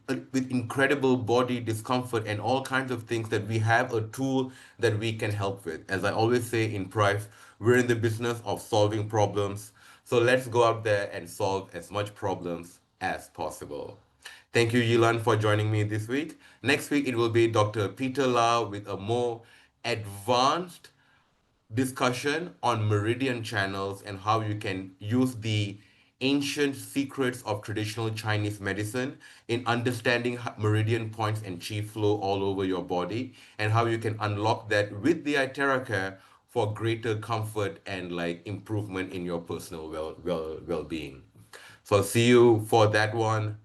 incredible body discomfort and all kinds of things that we have a tool that we can help with. As I always say in Price, we're in the business of solving problems. So let's go out there and solve as much problems as possible. Thank you, Yilan, for joining me this week. Next week, it will be Dr. Peter Lau with a more advanced discussion on meridian channels and how you can use the ancient secrets of traditional Chinese medicine in understanding meridian points and chi flow all over your body, and how you can unlock that with the iTeraCare for greater comfort and like improvement in your personal well-being. So I'll see you for that one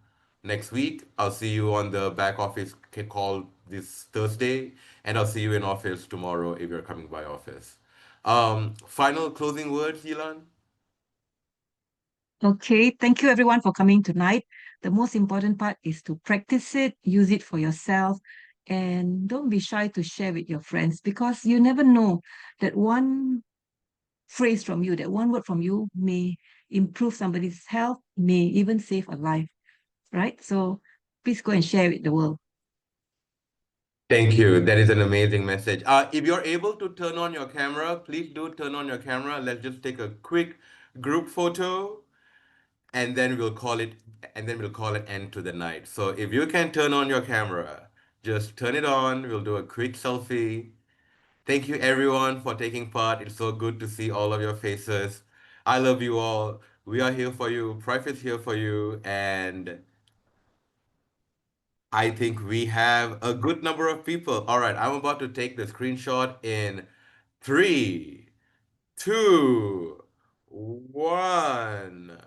next week. I'll see you on the back office call this Thursday, and I'll see you in office tomorrow if you're coming by office. Final closing words, Yilan? Okay, thank you everyone for coming tonight. The most important part is to practice it, use it for yourself, and don't be shy to share with your friends because you never know that one phrase from you, that one word from you may improve somebody's health, may even save a life, right? So please go and share with the world. Thank you. That is an amazing message. If you're able to turn on your camera, please do turn on your camera. Let's just take a quick group photo, and then we'll call it end to the night. So if you can turn on your camera, just turn it on. We'll do a quick selfie. Thank you everyone for taking part. It's so good to see all of your faces. I love you all. We are here for you. Prife is here for you. And I think we have a good number of people. All right, I'm about to take the screenshot in three, two, one.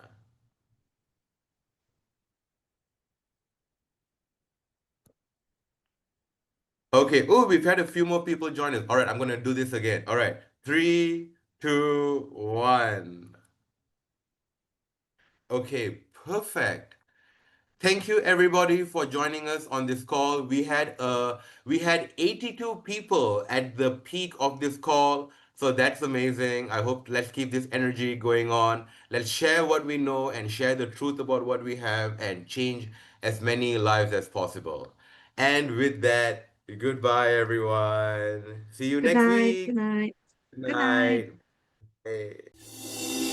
Okay. Oh, we've had a few more people join us. All right, I'm gonna do this again. All right. Three, two, one. Okay, perfect. Thank you everybody for joining us on this call. We had 82 people at the peak of this call. So that's amazing. I hope let's keep this energy going on. Let's share what we know and share the truth about what we have and change as many lives as possible. And with that, goodbye everyone. See you Good next night. Good week. night. Good Good night. night. Bye.